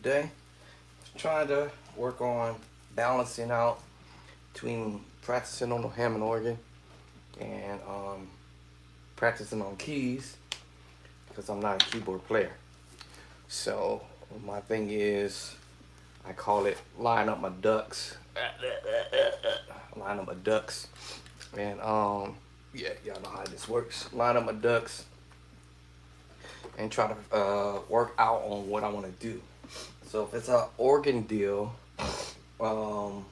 today. Trying to work on balancing out between practicing on the Hammond organ and practicing on keys because I'm not a keyboard player. So my thing is, I call it line up my ducks. Line up my ducks, and yeah, y'all know how this works. Line up my ducks and try to work out on what I want to do. So if it's an organ deal, um,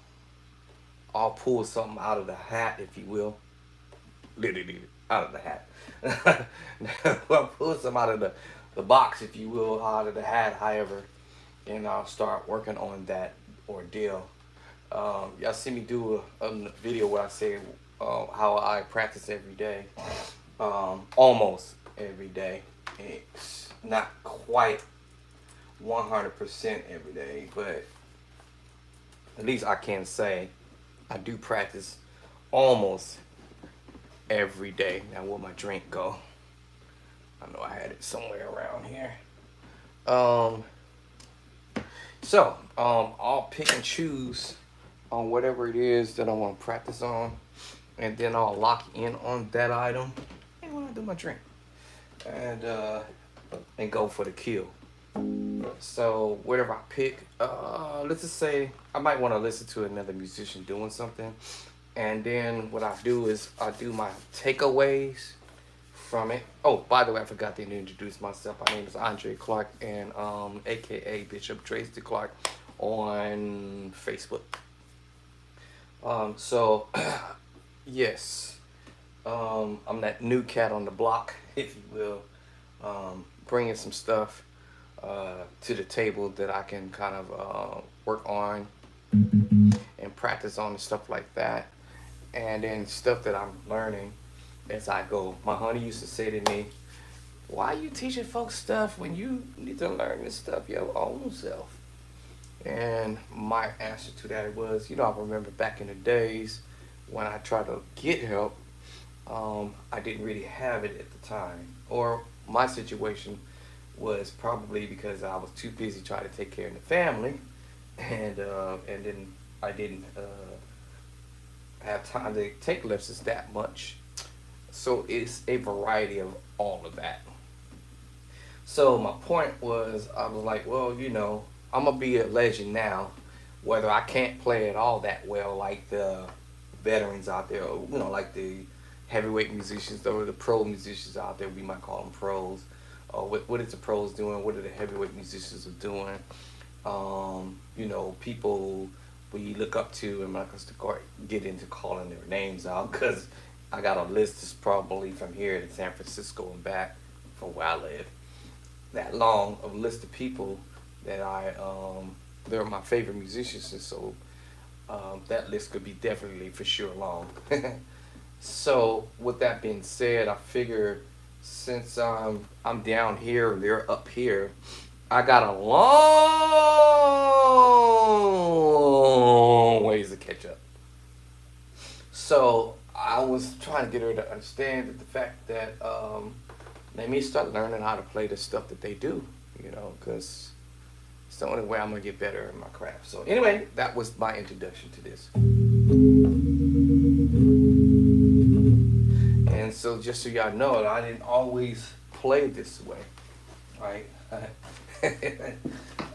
I'll pull something out of the hat, if you will. Literally out of the hat. I'll pull some out of the box, if you will, out of the hat, however, and I'll start working on that ordeal. Y'all see me do a video where I say how I practice every day, almost every day. It's not quite 100% every day, but at least I can say I do practice almost every day. Now, where my drink go? I know I had it somewhere around here. I'll pick and choose on whatever it is that I want to practice on, and then I'll lock in on that item, and when I do my drink, and go for the kill. So whatever I pick, let's just say I might want to listen to another musician doing something, and then what I do is I do my takeaways from it. Oh, by the way, I forgot to introduce myself. My name is Andre Clark, and aka Bishop Tracy Clark on Facebook. Yes, I'm that new cat on the block, if you will, bringing some stuff to the table that I can kind of work on and practice on and stuff like that, and then stuff that I'm learning as I go. My honey used to say to me, "Why are you teaching folks stuff when you need to learn this stuff your own self?" And my answer to that was, I remember back in the days when I tried to get help, I didn't really have it at the time. Or my situation was probably because I was too busy trying to take care of the family, and then I didn't have time to take lessons that much. So it's a variety of all of that. So my point was, I was like, well, I'm gonna be a legend now, whether I can't play it all that well like the veterans out there, or like the heavyweight musicians or the pro musicians out there. We might call them pros. What is the pros doing? What are the heavyweight musicians are doing? People we look up to, and I'm not gonna get into calling their names out because I got a list that's probably from here to San Francisco and back from where I live. That long of a list of people that they're my favorite musicians, and so that list could be definitely for sure long. So with that being said, I figure since I'm down here and they're up here, I got a long ways to catch up. So I was trying to get her to understand the fact that let me start learning how to play the stuff that they do, because it's the only way I'm gonna get better in my craft. So anyway, that was my introduction to this. And so just so y'all know, I didn't always play this way, right?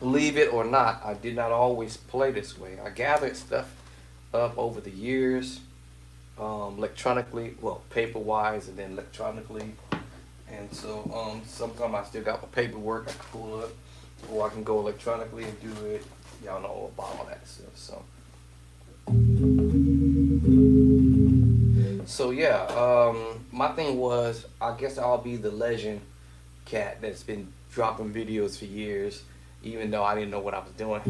Believe it or not, I did not always play this way. I gathered stuff up over the years, electronically, well, paper-wise, and then electronically. And so sometimes I still got my paperwork I can pull up, or I can go electronically and do it. Y'all know about all that stuff. So yeah, my thing was, I guess I'll be the legend cat that's been dropping videos for years, even though I didn't know what I was doing.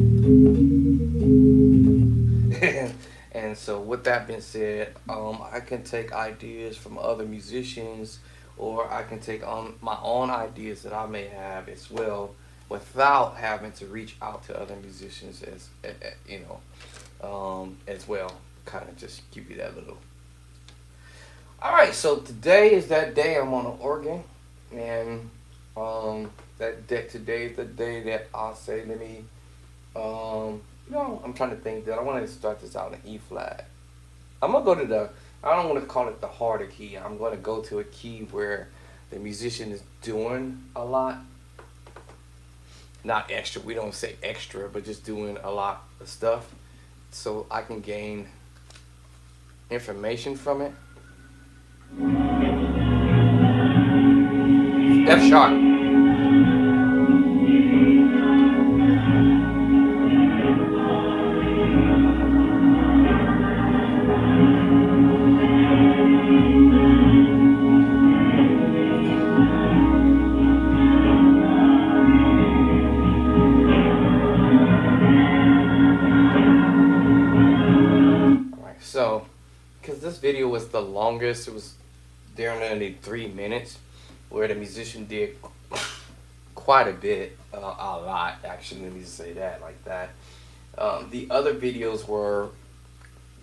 And so with that being said, I can take ideas from other musicians, or I can take on my own ideas that I may have as well, without having to reach out to other musicians as well. Kind of just give you that little. All right, so today is that day I'm on an organ, and today's the day that I'll say, let me, no, I'm trying to think that I want to start this out in E flat. I'm gonna go to the, I don't want to call it the harder key. I'm gonna go to a key where the musician is doing a lot, not extra. We don't say extra, but just doing a lot of stuff, so I can gain information from it. F sharp. Alright, so because this video was the longest, it was there nearly 3 minutes, where the musician did quite a bit, a lot actually. Let me just say that like that. The other videos were a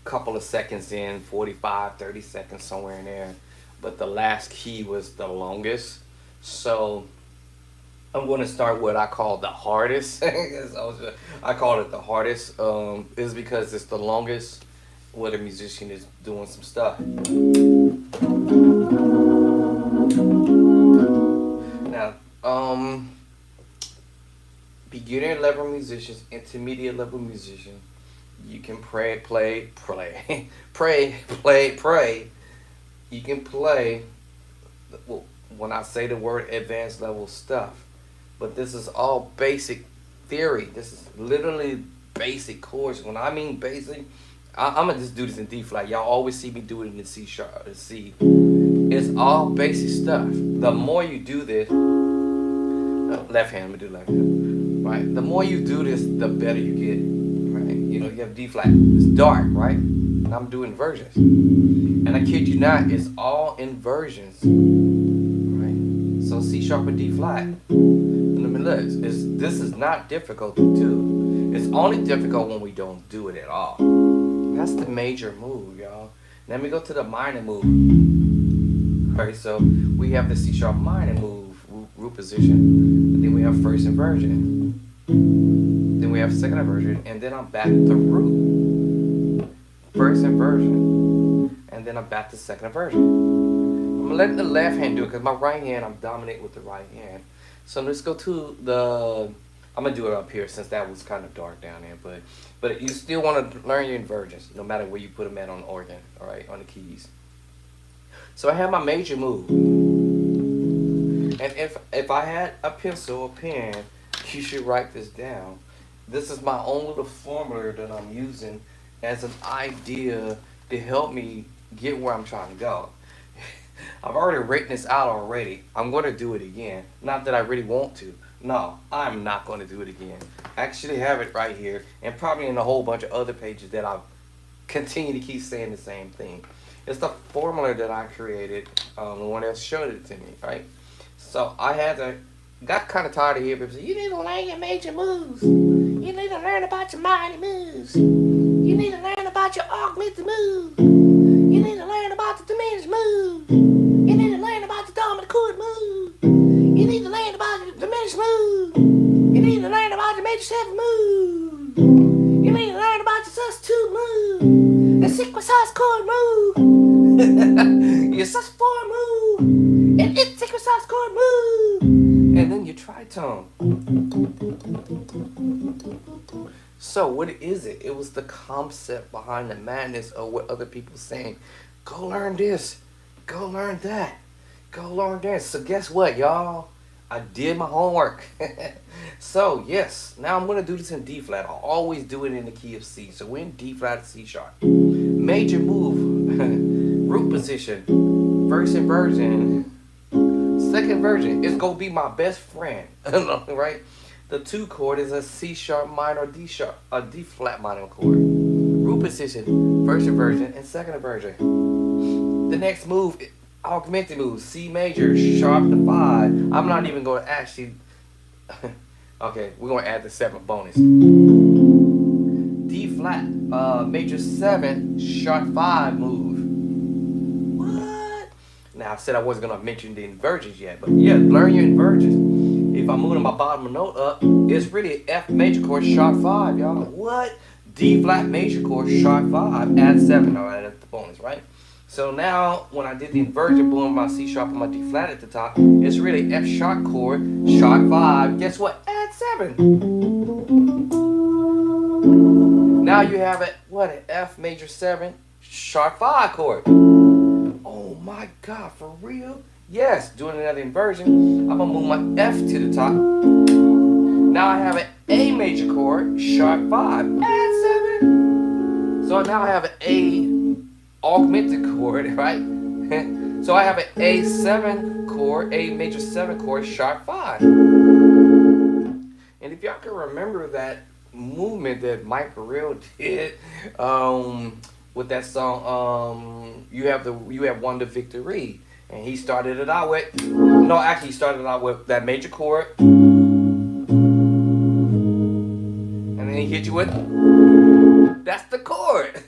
couple of seconds in, 45, 30 seconds, somewhere in there. But the last key was the longest. So I'm going to start what I call the hardest. I call it the hardest. Is because it's the longest where the musician is doing some stuff. Now, beginner level musicians, intermediate level musician, you can play. You can play, well, when I say the word advanced level stuff, but this is all basic theory. This is literally basic chords. When I mean basic, I'm gonna just do this in D flat. Y'all always see me do it in the C sharp, the C. It's all basic stuff. The more you do this, left hand, I'm gonna do left hand, right? The more you do this, the better you get, right? You know, you have D flat, it's dark, right? And I'm doing versions. And I kid you not, it's all inversions, right? So C sharp and D flat. Let me look, this is not difficult to do. It's only difficult when we don't do it at all. That's the major move, y'all. Let me go to the minor move. Alright, so we have the C sharp minor move, root position. And then we have first inversion. Then we have second inversion. And then I'm back to root. First inversion. And then I'm back to second inversion. I'm gonna let the left hand do it because my right hand, I'm dominant with the right hand. So let's go to the, I'm gonna do it up here since that was kind of dark down there, but you still want to learn your inversions no matter where you put them at on the organ, all right, on the keys. So I have my major move, and if I had a pencil or pen, you should write this down. This is my own little formula that I'm using as an idea to help me get where I'm trying to go. I've already written this out already. I'm going to do it again. Not that I really want to. No, I'm not going to do it again. I actually have it right here, and probably in a whole bunch of other pages that I'll continue to keep saying the same thing. It's the formula that I created, the one that showed it to me, right? So I got kind of tired of hearing people say, you need to learn your major moves. You need to learn about your minor moves. You need to learn about your augmented moves. You need to learn about the diminished moves. You need to learn about the dominant chord moves. You need to learn about the diminished moves. You need to learn about the major 7 moves. You need to learn about the sus2 move. The sequenced chord move. Your sus4 move. And it's sequenced chord move. And then your tritone. So what is it? It was the concept behind the madness of what other people saying. Go learn this. Go learn that. Go learn that. So guess what, y'all? I did my homework. So yes, now I'm gonna do this in D flat. I'll always do it in the key of C. So we're in D flat, C sharp. Major move, root position, first inversion, second inversion. It's gonna be my best friend, right? The 2 chord is a C sharp minor, D sharp, a D flat minor chord. Root position, first inversion and second inversion. The next move, augmented move, C major, sharp to 5. I'm not even going to actually. Okay, we're going to add the 7th bonus. D flat, major 7, sharp 5 move. What? Now I said I wasn't gonna mention the inversions yet, but yeah, learn your inversions. If I'm moving my bottom note up, it's really F major chord sharp 5, y'all. What? D flat major chord sharp 5, add 7. All right, that's the bonus, right? So now when I did the inversion, boom, my C sharp and my D flat at the top, it's really F sharp chord sharp 5. Guess what? Add 7. Now you have it, what, an F major 7 sharp 5 chord. Oh my God, for real? Yes, doing another inversion. I'm gonna move my F to the top. Now I have an A major chord, sharp 5, add 7. So now I have an A augmented chord, right? So I have an A7 chord, A major 7 chord, sharp 5. And if y'all can remember that movement that Mike Burrell did, with that song, you have won the victory, and he started it out with, no, actually he started out with that major chord, and then he hit you with, that's the chord.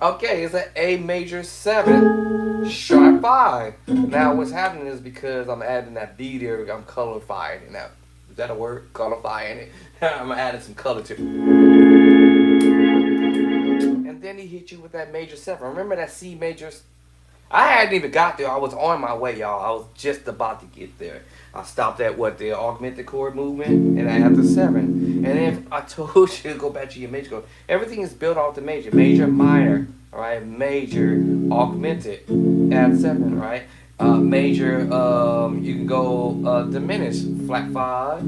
Okay, it's an A major 7 sharp 5. Now what's happening is because I'm adding that B there, I'm colorifying it now. Is that a word? Colorifying it. I'm adding some color to it. And then he hit you with that major 7. Remember that C major? I hadn't even got there. I was on my way, y'all. I was just about to get there. I stopped at what, the augmented chord movement, and I had the 7. And if I told you to go back to your major chord, everything is built off the major. Major, minor, all right? Major, augmented, add 7, right? Major, you can go diminished, flat 5,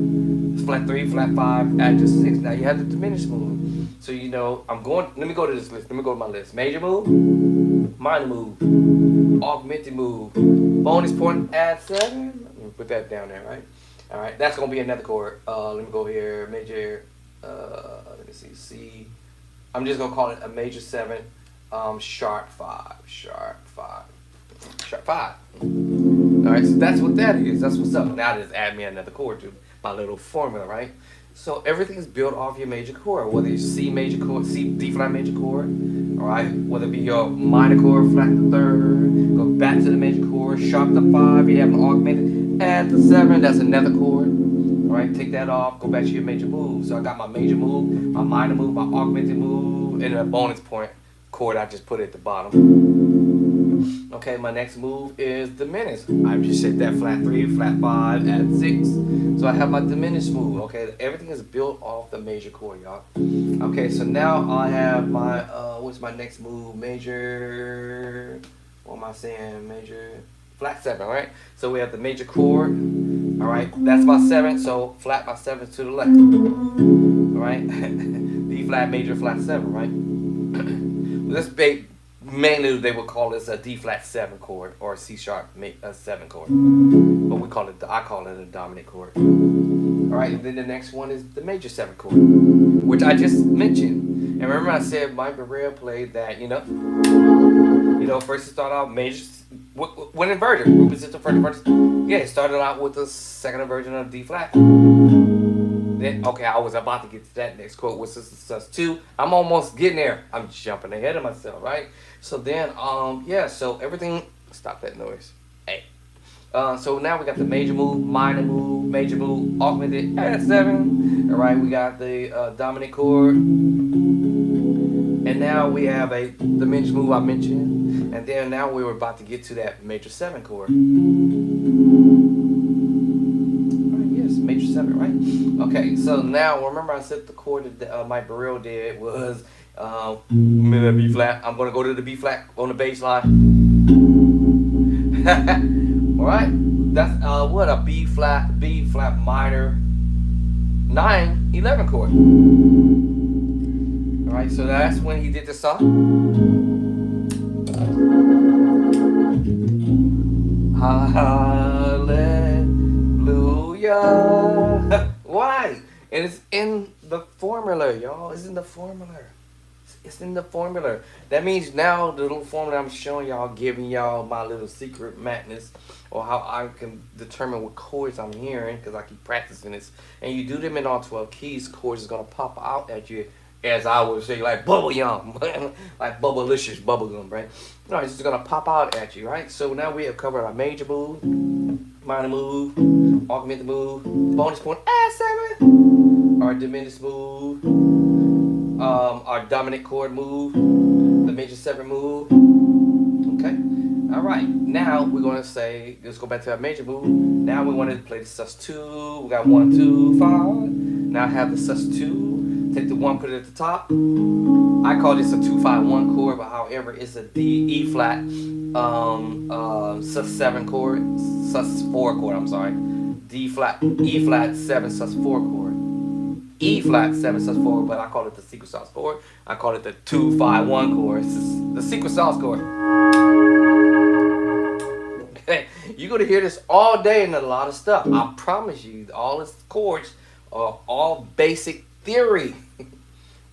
flat 3, flat 5, add to 6. Now you have the diminished move. So you know, let me go to this list. Let me go to my list. Major move, minor move, augmented move, bonus point, add 7. Let me put that down there, right? All right, that's gonna be another chord. Let me go here, major, let me see, C. I'm just gonna call it a major 7, sharp 5, sharp 5. Sharp 5. Alright, so that's what that is. That's what's up. Now just add me another chord to my little formula, right? So everything is built off your major chord, whether it's C major chord, C, D flat major chord, alright? Whether it be your minor chord, flat the 3rd, go back to the major chord, sharp the 5, you have an augmented, add the 7, that's another chord. Alright, take that off, go back to your major move. So I got my major move, my minor move, my augmented move, and a bonus point chord I just put at the bottom. Okay, my next move is diminished. I just said that flat 3, flat 5, add 6. So I have my diminished move. Okay, everything is built off the major chord, y'all. Okay, so now I have my, what's my next move? Major, what am I saying? Major, flat 7, right? So we have the major chord. All right, that's my 7. So flat my 7 to the left. All right, D flat major flat 7, right? Let's bake. Mainly they would call this a D flat 7 chord or a C sharp 7 chord, but I call it a dominant chord. All right, and then the next one is the major 7 chord, which I just mentioned. And remember I said Mike Burrell played that, first it started out major, when inverted, yeah, it started out with the second inversion of D flat. Then, okay, I was about to get to that next chord, which is sus 2. I'm almost getting there. I'm jumping ahead of myself, right? So then, yeah, so everything, stop that noise. Hey. So now we got the major move, minor move, major move, augmented, add 7. All right, we got the dominant chord. And now we have the diminished move I mentioned. And then now we were about to get to that major 7 chord. Major 7, right? Okay, so now remember I said the chord that Mike Burrell did was B flat. I'm gonna go to the B flat on the bass line. All right, that's what a B flat minor 9/11 chord. All right, so that's when he did the song. Hallelujah. Why? And it's in the formula, y'all. It's in the formula. It's in the formula. That means now the little formula I'm showing y'all, giving y'all my little secret madness, or how I can determine what chords I'm hearing, because I keep practicing this. And you do them in all 12 keys, chords is going to pop out at you as I would say, like bubble yum, like bubblicious bubble gum, right? No, it's just gonna pop out at you, right? So now we have covered our major move, minor move, augmented move, bonus point, add 7, our diminished move, our dominant chord move, the major 7 move. Okay. All right. Now we're gonna say, let's go back to our major move. Now we want to play the sus2. We got 1, 2, 5. Now I have the sus2. Take the 1, put it at the top. I call this a 2-5-1 chord, but however, it's a D E flat sus7 chord, sus4 chord. I'm sorry, D flat E flat 7 sus4 chord. E flat 7 sus4, but I call it the secret sauce chord. I call it the 2-5-1 chord. It's the secret sauce chord. Okay, you're gonna hear this all day and a lot of stuff. I promise you, all these chords are all basic theory.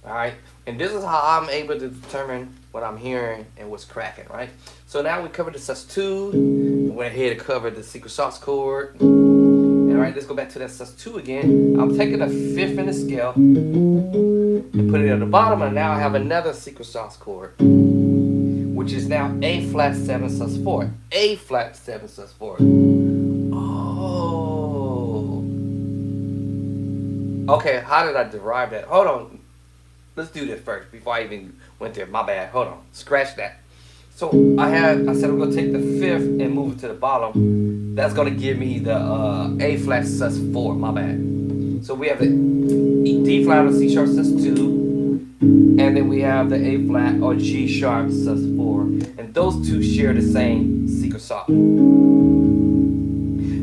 All right, and this is how I'm able to determine what I'm hearing and what's cracking. Right. So now we covered the sus2. Went ahead and covered the secret sauce chord. All right, let's go back to that sus2 again. I'm taking a 5th in the scale and put it at the bottom, and now I have another secret sauce chord, which is now A flat 7 sus4. A flat 7 sus4. Oh. Okay, how did I derive that? Hold on. Let's do this first before I even went there. My bad. Hold on. Scratch that. So I said I'm gonna take the 5th and move it to the bottom. That's gonna give me the A flat sus4. My bad. So we have the D flat or C sharp sus2, and then we have the A flat or G sharp sus4, and those two share the same secret sauce.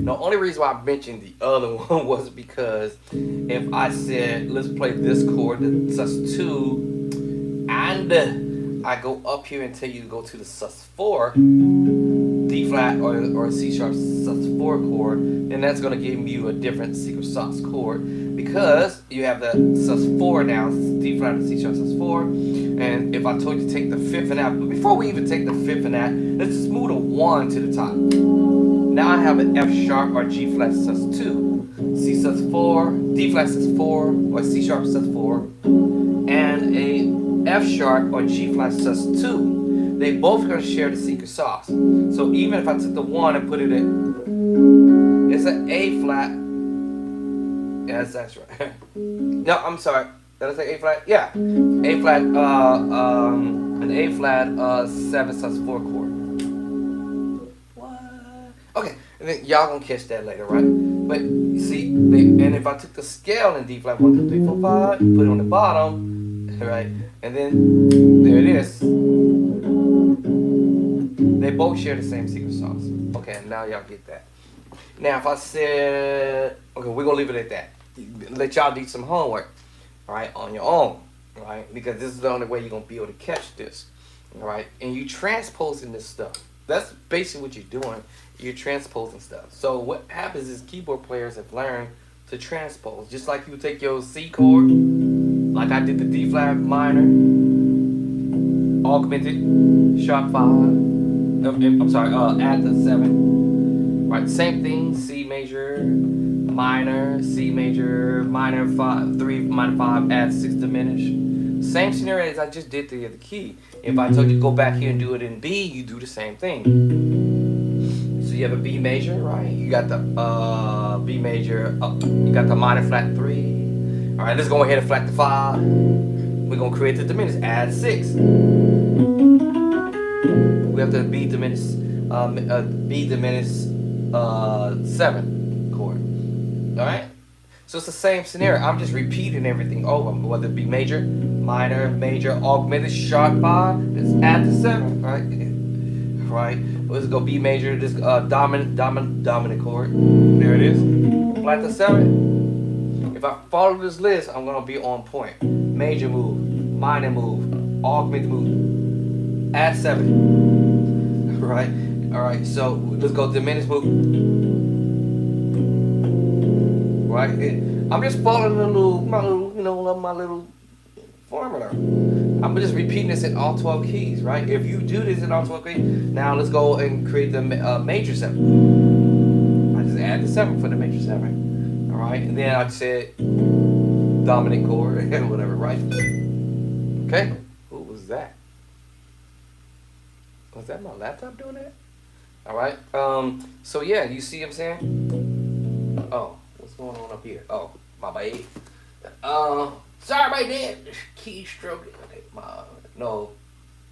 The only reason why I mentioned the other one was because if I said let's play this chord, the sus2, and I go up here and tell you to go to the sus4, D flat or C sharp sus4 chord, then that's going to give you a different secret sauce chord, because you have the sus4 now, D flat and C sharp sus4. And if I told you to take the 5th in that, but before we even take the 5th in that, let's just move the 1 to the top. Now I have an F sharp or G flat sus2, C sus4, D flat sus4 or C sharp sus4, and a F sharp or G flat sus2. They both gonna share the secret sauce. So even if I took the 1 and put it in, it's an A flat. Yes, that's right. No, I'm sorry. Did I say A flat? Yeah, A flat. An A flat 7 sus4 chord. What? Okay, and then y'all gonna catch that later, right? But you see, and if I took the scale in D flat 1, 2, 3, 4, 5, put it on the bottom, right? And then there it is. They both share the same secret sauce. Okay, now y'all get that. Now if I said, okay, we're gonna leave it at that. Let y'all do some homework, right, on your own, right? Because this is the only way you're gonna be able to catch this, all right? And you transposing this stuff. That's basically what you're doing. You're transposing stuff. So what happens is keyboard players have learned to transpose. Just like you take your C chord, like I did the D flat minor, augmented, sharp 5. I'm sorry, add the 7. Right, same thing. C major, minor, C major, minor 5, 3, minor 5, add 6 diminish. Same scenario as I just did the other key. If I told you to go back here and do it in B, you do the same thing. So you have a B major, right? You got the B major, you got the minor flat 3. All right, let's go ahead and flat the 5. We're gonna create the diminished, add 6. We have the B diminished 7 chord. All right. So it's the same scenario. I'm just repeating everything over, whether it be major, minor, major, augmented, sharp 5. Let's add the 7. Right. Right. Let's go B major. This dominant chord. There it is. Flat the 7. If I follow this list, I'm gonna be on point. Major move, minor move, augmented move. Add 7. Right? Alright, so let's go diminished move. Right? I'm just following my little formula. I'm just repeating this in all 12 keys, right? If you do this in all 12 keys, now let's go and create the major 7. I just add the 7 for the major 7. Alright, and then I said dominant chord, whatever, right? Okay, who was that? Was that my laptop doing that? All right. So yeah, you see what I'm saying? Oh, what's going on up here? Oh, my bad. Sorry about that. Keystroke. Okay, no,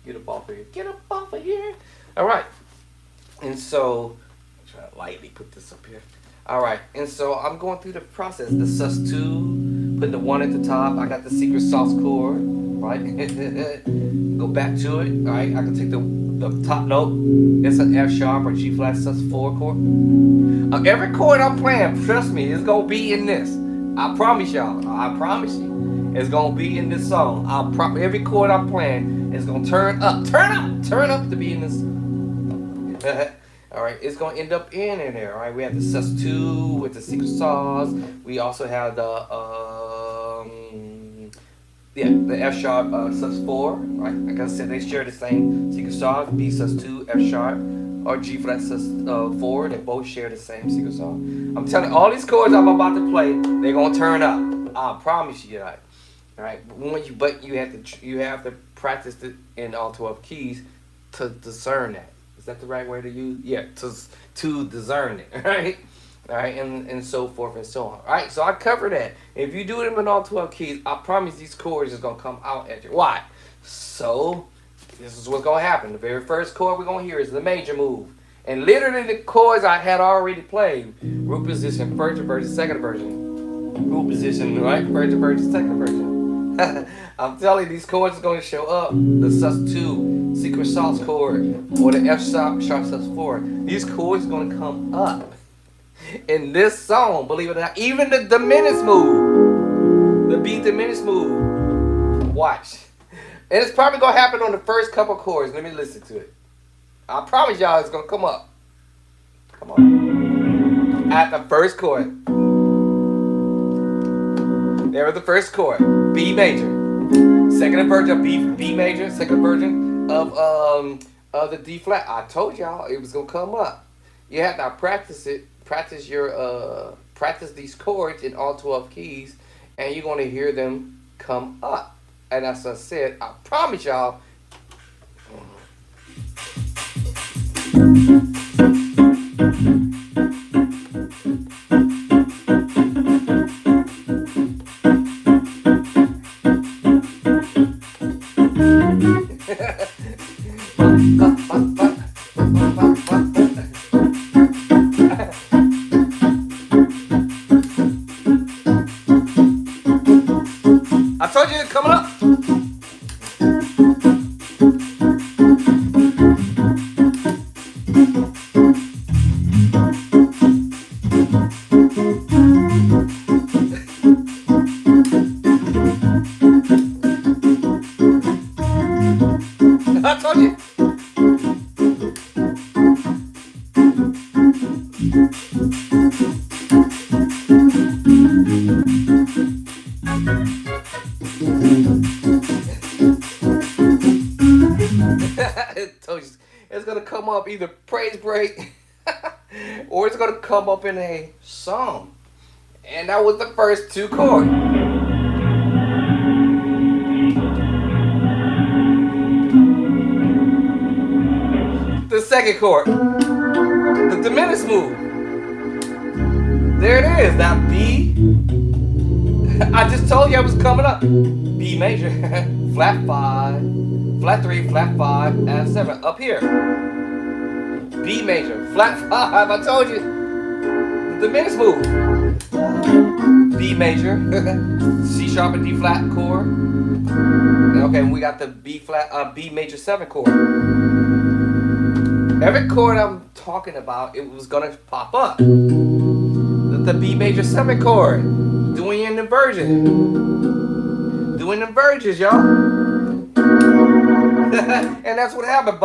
get up off of here. Get up off of here. All right. And so, try to lightly put this up here. All right. And so I'm going through the process. The sus2, putting the 1 at the top. I got the secret sauce chord, right? Go back to it. All right. I can take the top note. It's an F sharp or G flat sus4 chord. Every chord I'm playing, trust me, it's gonna be in this. I promise y'all. I promise you, it's gonna be in this song. Every chord I'm playing is gonna turn up to be in this. All right, it's gonna end up in there. All right, we have the sus2 with the secret sauce. We also have the F sharp sus4. Right, like I said, they share the same secret sauce. B sus2, F sharp, or G flat sus4. They both share the same secret sauce. I'm telling you, all these chords I'm about to play, they're gonna turn up. I promise you that. All right, but you have to practice it in all 12 keys to discern that. Is that the right way to use? Yeah, to discern it, right? All right, and so forth and so on. All right, so I cover that. If you do them in all 12 keys, I promise these chords is gonna come out at you. Why? So this is what's gonna happen. The very first chord we're gonna hear is the major move, and literally the chords I had already played: root position, first inversion, second inversion, root position, right? First inversion, second inversion. I'm telling you, these chords are going to show up. The sus2, secret sauce chord, or the F sharp sus4. These chords are going to come up in this song, believe it or not. Even the diminished move, the B diminished move. Watch. And it's probably going to happen on the first couple chords. Let me listen to it. I promise y'all it's going to come up. Come on. At the first chord. There was the first chord, B major. Second inversion of B major, second inversion of the D flat. I told y'all it was gonna come up. You have to practice it, practice these chords in all 12 keys, and you're gonna hear them come up. And as I said, I promise y'all. I told you it's coming up. I told you. It's gonna come up either praise break or it's gonna come up in a song. And that was the first two chords. The second chord, the diminished move. There it is, that B. I just told you I was coming up. B major, flat 5, flat 3, flat 5, and 7. Up here. B major, flat 5. I told you. The diminished move. B major, C sharp and D flat chord. Okay, we got the B major 7 chord. Every chord I'm talking about, it was gonna pop up. The B major 7 chord, doing an inversion, doing inversions, y'all. And that's what happened.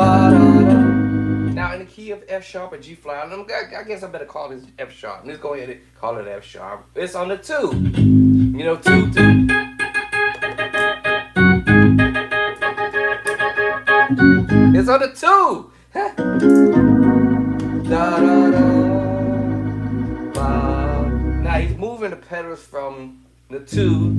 Now in the key of F sharp or G flat, I guess I better call this F sharp. Let's go ahead and call it F sharp. It's on the 2. You know, 2, 2. It's on the 2. Da, da, da, ba. Now he's moving the pedals from the 2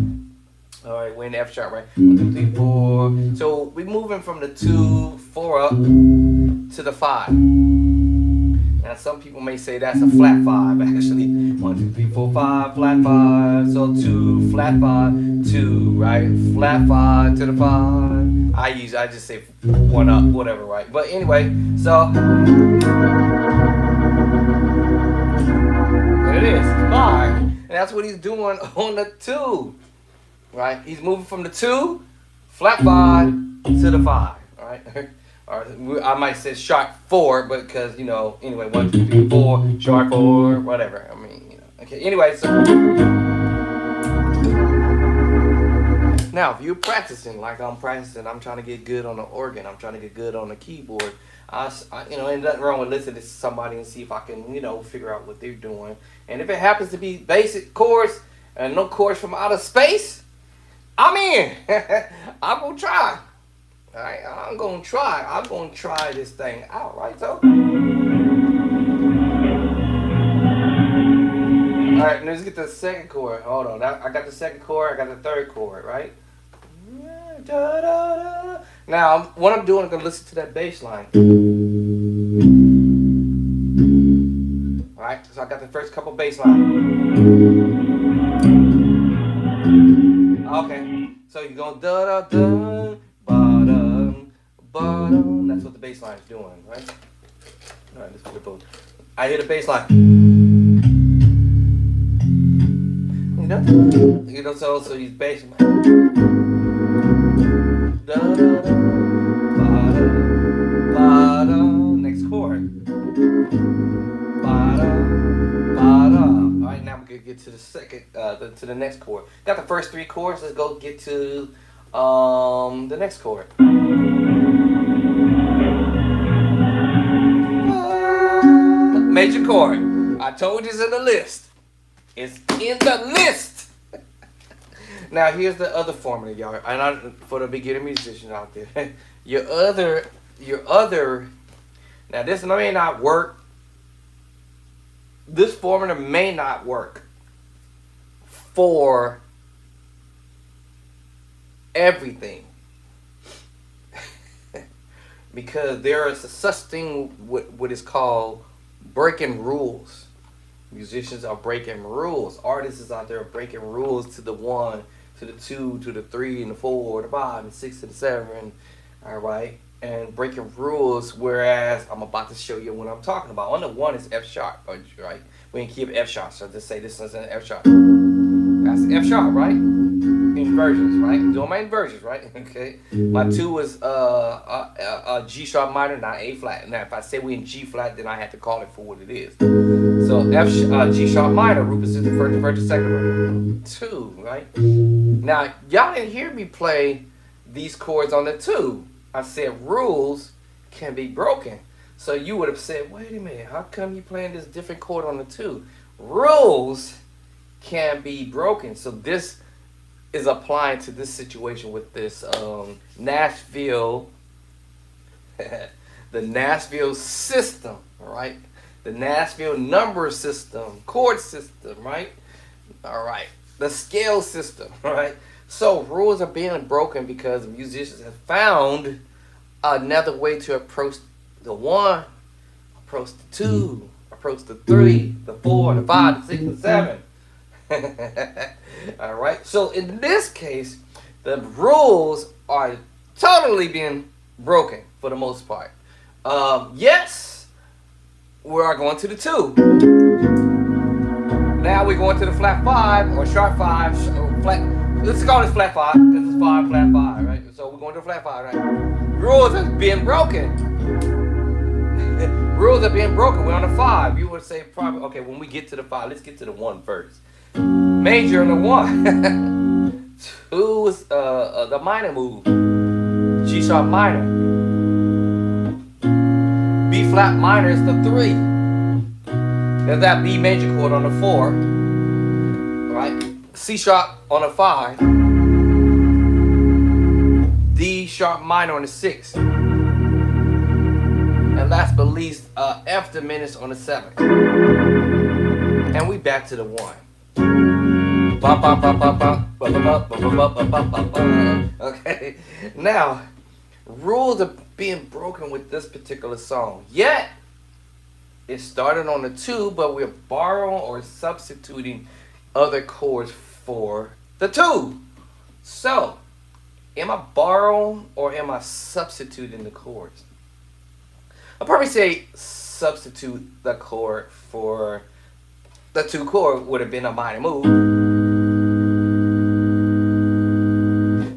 All right, we're in the F sharp, right? 1, 2, 3, 4. So we're moving from the 2, 4 up to the 5. Now some people may say that's a flat 5. Actually, 1, 2, 3, 4, 5, flat 5. So 2, flat 5, 2, right? Flat 5 to the 5. I just say 1 up, whatever, right? But anyway, so there it is, 5. And that's what he's doing on the 2. Right? He's moving from the 2, flat 5 to the 5. All right? Or I might say sharp 4, but because, you know, anyway, 1, 2, 3, 4, sharp 4, whatever. I mean, you know. Okay, anyway, so now if you're practicing like I'm practicing, I'm trying to get good on the organ, I'm trying to get good on the keyboard. You know, ain't nothing wrong with listening to somebody and see if I can, you know, figure out what they're doing. And if it happens to be basic chords and no chords from outer space, I'm in. I'm gonna try. All right, I'm gonna try. I'm gonna try this thing out, right? So, all right, let's get the second chord. Hold on, I got the second chord. I got the third chord, right? Now, what I'm doing, I'm gonna listen to that bass line. All right, so I got the first couple bass lines. Okay, so you're going da da da ba da ba da. That's what the bass line is doing, right? All right, let's flip over. I hear the bass line. You know, so he's bass line. Da da da ba da ba da. Next chord. Ba da ba da. All right, now we're gonna get to the second, to the next chord. Got the first 3 chords. Let's go get to the next chord. Major chord. I told you it's in the list. It's in the list. Now here's the other formula, y'all. And for the beginner musician out there, your other. Now this may not work. This formula may not work for everything. Because there is such thing what is called breaking rules. Musicians are breaking rules. Artists out there are breaking rules to the 1, to the 2, to the 3, and the 4, the 5, and 6, and the 7. All right, and breaking rules. Whereas I'm about to show you what I'm talking about. On the 1 is F sharp, right? We can keep F sharp. So just say this is an F sharp. That's F sharp, right? Inversions, right? Doing my inversions, right? Okay. My 2 is G sharp minor, not A flat. Now, if I say we in G flat, then I have to call it for what it is. So G sharp minor, Rufus is the first, the second, 2, right? Now, y'all didn't hear me play these chords on the 2. I said rules can be broken. So you would have said, wait a minute, how come you playing this different chord on the 2? Rules can be broken. So this is applying to this situation with this Nashville, the Nashville system, all right? The Nashville number system, chord system, right? All right, the scale system, all right? So rules are being broken because musicians have found another way to approach the 1, approach the 2, approach the 3, the 4, the 5, the 6, and 7. All right. So in this case, the rules are totally being broken for the most part. Yes, we are going to the 2. Now we're going to the flat 5 or sharp 5. Flat. Let's call this flat 5 because it's 5, flat 5, right? So we're going to flat 5, right? Rules are being broken. Rules are being broken. We're on the 5. You would say probably, okay, when we get to the 5, let's get to the 1 first. Major on the 1. 2 is the minor move. G sharp minor. B flat minor is the 3. There's that B major chord on the 4. Right? C sharp on the 5. D sharp minor on the 6. And last but least, F diminished on the 7. And we back to the 1. Okay, now rules are being broken with this particular song. Yet it started on the 2, but we're borrowing or substituting other chords for the 2. So, am I borrowing or am I substituting the chords? I'll probably say substitute the chord for the 2 chord would have been a minor move.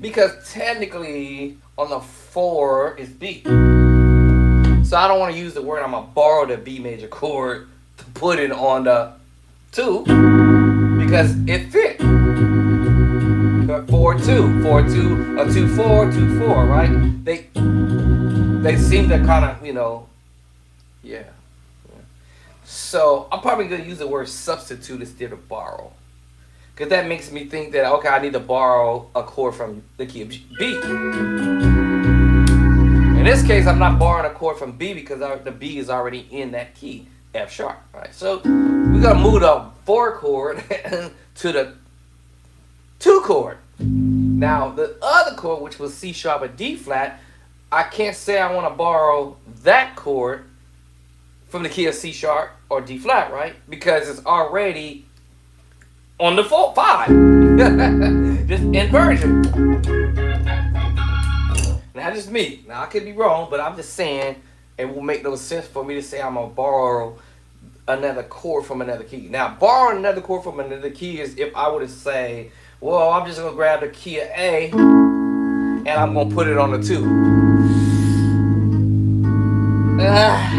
Because technically on the 4 is B. So I don't want to use the word I'm going to borrow the B major chord to put it on the 2 because it fit. 4-2, 4-2, a 2-4, 2-4, right? They seem to kind of, yeah. So I'm probably going to use the word substitute instead of borrow. Because that makes me think that, okay, I need to borrow a chord from the key of B. In this case, I'm not borrowing a chord from B because the B is already in that key, F sharp, right? So we're going to move the 4 chord to the 2 chord. Now, the other chord, which was C sharp or D flat, I can't say I want to borrow that chord from the key of C sharp or D flat, right? Because it's already on the 5. Just inversion. Now, just me. Now, I could be wrong, but I'm just saying it will make no sense for me to say I'm going to borrow another chord from another key. Now, borrowing another chord from another key is if I were to say, well, I'm just going to grab the key of A and I'm going to put it on the 2. That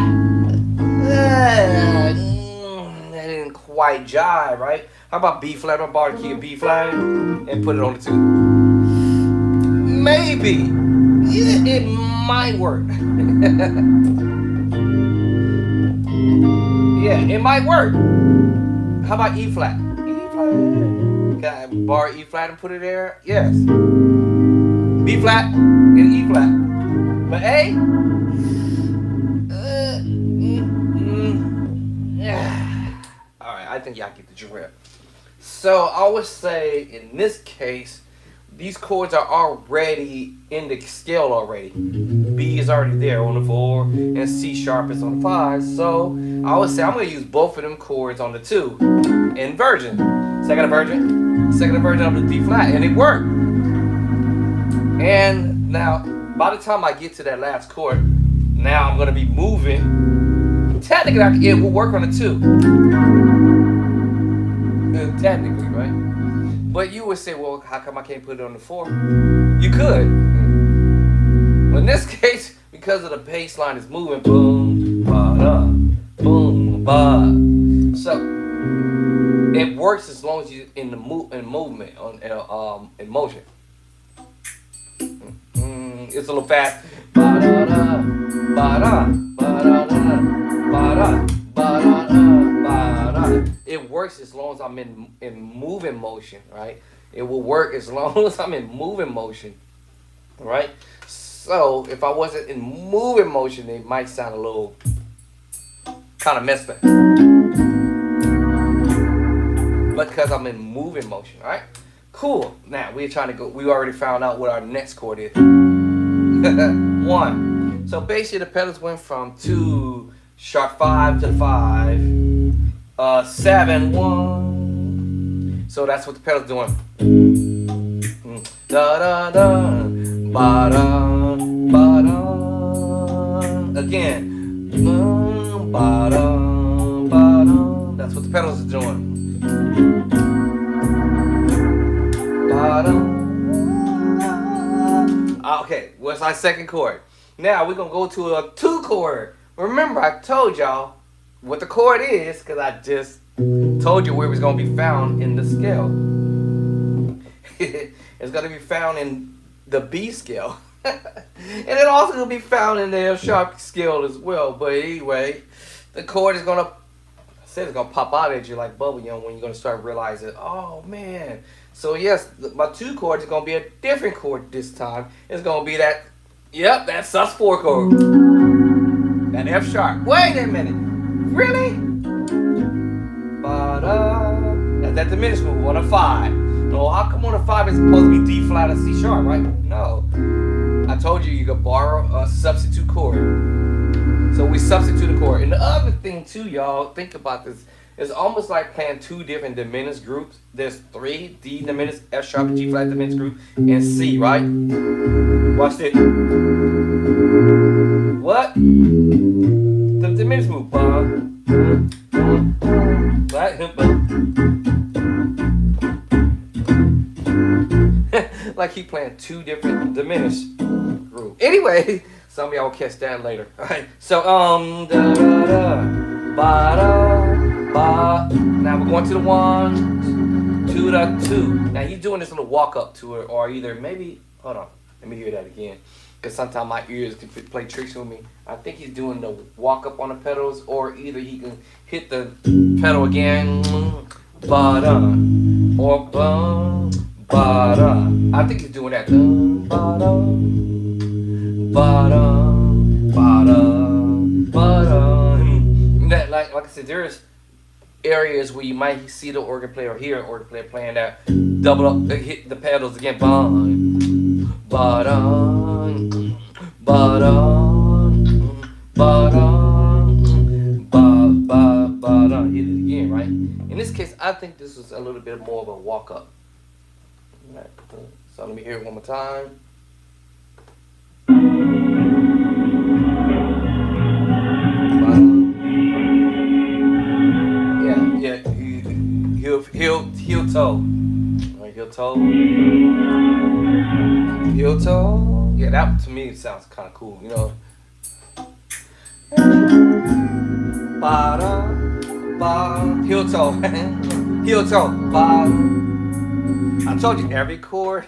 didn't quite jive, right? How about B flat? I'm borrow the key of B flat and put it on the 2. Maybe. It might work. Yeah, it might work. How about E flat? E flat. Can I borrow E flat and put it there? Yes. B flat and E flat. But A? Alright, I think y'all get the drift. So I would say in this case, these chords are already in the scale already. B is already there on the 4 and C sharp is on the 5. So I would say I'm going to use both of them chords on the 2. Inversion. Second inversion of the D flat. And it worked. And now by the time I get to that last chord, now I'm going to be moving. Technically it will work on the 2. Technically, right? But you would say, well, how come I can't put it on the 4? You could. But in this case, because of the bass line is moving, boom, ba-da, boom, ba. So it works as long as you in movement, in motion. It's a little fast. Ba-da-da, ba-da, ba-da-da, ba-da, ba-da-da, ba-da. It works as long as I'm in moving motion, right? It will work as long as I'm in moving motion, right? So if I wasn't in moving motion, it might sound a little kind of messed up. But because I'm in moving motion, all right? Cool. Now we're trying to go. We already found out what our next chord is. 1. So basically the pedals went from 2 sharp 5 to the 5. 7 1. So that's what the pedal's doing. Da da da, ba da ba da. Again, ba da ba da. That's what the pedals are doing. Ba da. Okay, what's our second chord? Now we're gonna go to a 2 chord. Remember, I told y'all what the chord is because I just told you where it was going to be found in the scale. It's going to be found in the B scale. And it also going to be found in the F sharp scale as well. But anyway, the chord is going to, it's going to pop out at you like bubble gum when you're going to start realizing, oh man. So yes, my 2 chords are going to be a different chord this time. It's going to be that, yep, that sus4 chord. That F sharp. Wait a minute. Really? Ba-da. That's that diminished move on a 5. No, how come on a 5 it's supposed to be D flat or C sharp, right? No. I told you could borrow a substitute chord. So we substitute a chord. And the other thing too, y'all, think about this. It's almost like playing 2 different diminished groups. There's 3 D diminished, F sharp, G flat diminished group, and C, right? Watch this. What? The diminished move. Right? Like he playing 2 different diminished groups. Anyway, some of y'all will catch that later. Alright. So da da da ba da ba. Now we're going to the 1 to the 2. Now he's doing this little walk up to it, or either maybe hold on. Let me hear that again. Because sometimes my ears can play tricks with me. I think he's doing the walk up on the pedals, or either he can hit the pedal again, ba-da, or ba-da. I think he's doing that. Ba-da, ba-da, ba-da, ba-da. That, like I said, there's areas where you might see the organ player or hear an organ player playing that double up, hit the pedals again, ba-da. Ba-dum, ba-dum, ba-ba-ba-dum. Hit it again, right? In this case, I think this is a little bit more of a walk-up. Right. So let me hear it one more time. Yeah. Heel toe. Right, heel toe. Heel toe. Yeah, that to me sounds kind of cool, you know. Ba-da, ba, heel toe, heel toe, ba. I told you every chord.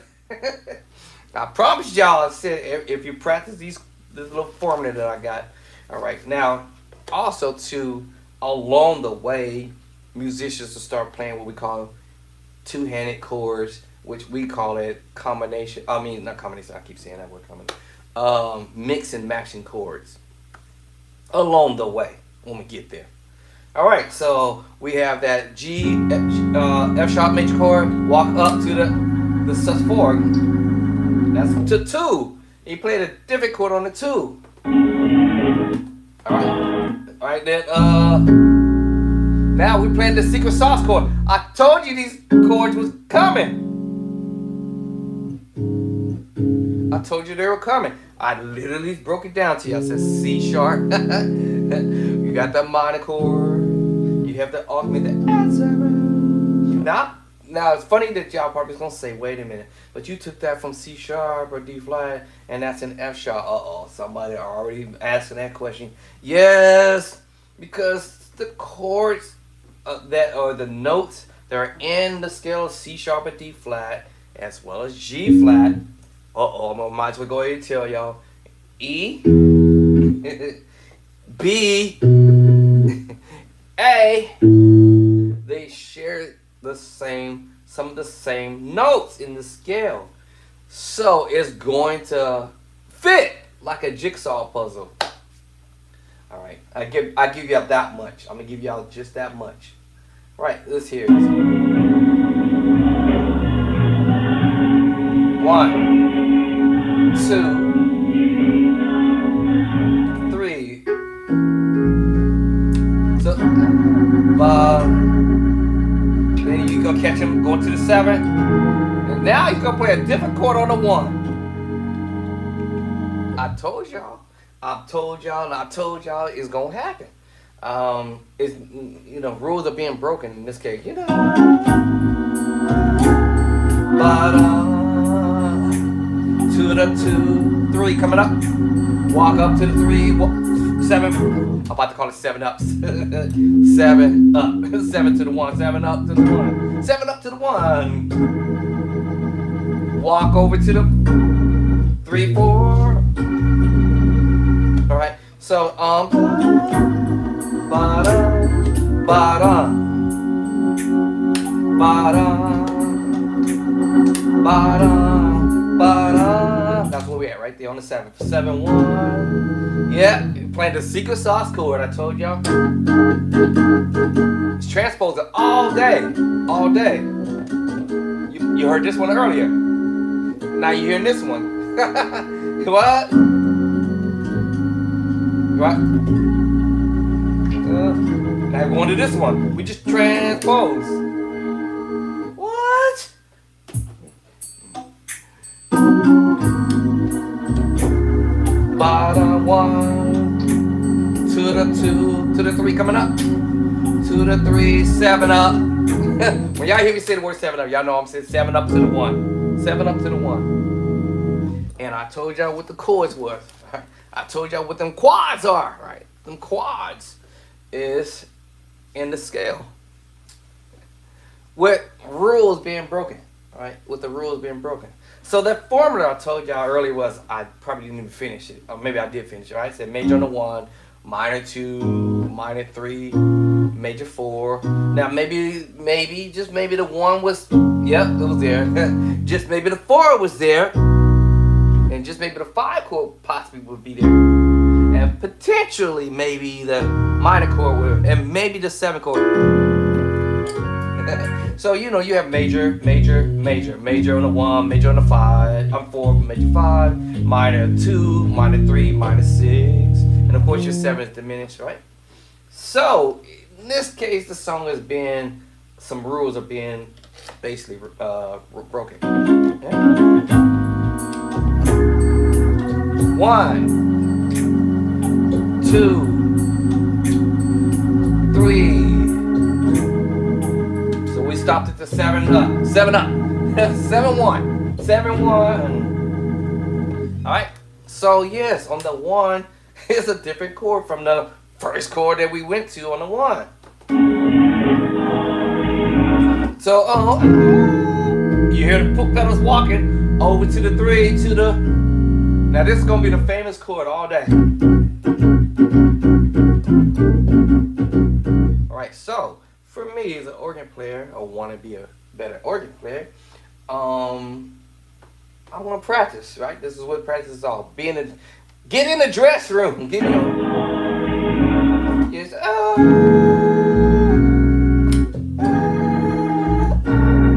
I promised y'all. I said if you practice this little formula that I got. All right, now also too along the way, musicians will start playing what we call 2-handed chords, which we call it combination. I mean, not combination. I keep saying that word combination. Mix and matching chords along the way when we get there. All right, so we have that G, F sharp major chord. Walk up to the sus4. That's to 2. He played a different chord on the 2. All right. Then now we playing the secret sauce chord. I told you these chords was coming. I told you they were coming. I literally broke it down to you. I said C sharp. You got the minor chord. You have the augmented answer. Now it's funny that y'all probably is gonna say, wait a minute, but you took that from C sharp or D flat, and that's an F sharp. Somebody already asking that question. Yes, because the chords that are the notes that are in the scale of C sharp and D flat, as well as G flat. I might as well go ahead and tell y'all. E, B, A, they share some of the same notes in the scale. So it's going to fit like a jigsaw puzzle. All right, I give you up that much. I'm gonna give y'all just that much. All right, let's hear it. 1, 2, 3. So, then you gonna catch him going to the 7, and now he's gonna play a different chord on the 1. I told y'all it's gonna happen. It's, rules are being broken in this case. To the 2, 3 coming up. Walk up to the 3, 7. I'm about to call it 7 ups. 7 up. 7 to the 1. 7 up to the 1. 7 up to the 1. Walk over to the 3, 4. All right. So ba-da, ba-da, ba-da, ba-da, ba-da. That's what we we at? Right there on the 7th. 7-1. Yeah, playing the secret sauce chord. I told y'all. It's transposing all day. All day. You heard this one earlier. Now you're hearing this one. What? Right? Now we're going to this one. We just transpose. What? Bottom 1 to the 2 to the 3 coming up. To the 3, 7 up. When y'all hear me say the word 7 up, y'all know I'm saying 7 up to the 1. 7 up to the 1. And I told y'all what the chords was. I told y'all what them quads are, right? Them quads is in the scale. With rules being broken, right? With the rules being broken. So that formula I told y'all earlier was, I probably didn't even finish it. Or maybe I did finish it, right? I said major on the 1, minor 2, minor 3, major 4. Now maybe, just maybe the 1 was, yep, it was there. Just maybe the 4 was there. And just maybe the 5 chord possibly would be there. And potentially maybe the minor chord would, and maybe the 7 chord. So you know you have major, major, major, major on the 1, major on the 5, I'm 4, major 5, minor 2, minor 3, minor 6, and of course your 7 is diminished, right? So in this case the song has been, some rules are being basically broken. Okay? 1, 2, 3. So we stopped at the 7 up. 7 up. 7-1. 7-1. Alright. So yes, on the 1 is a different chord from the first chord that we went to on the 1. So you hear the foot pedals walking over to the 3 to the. Now this is gonna be the famous chord all day. Alright, so for me as an organ player, I want to be a better organ player. I want to practice, right? This is what practice is all. Get in the dress room. Get in. Yes.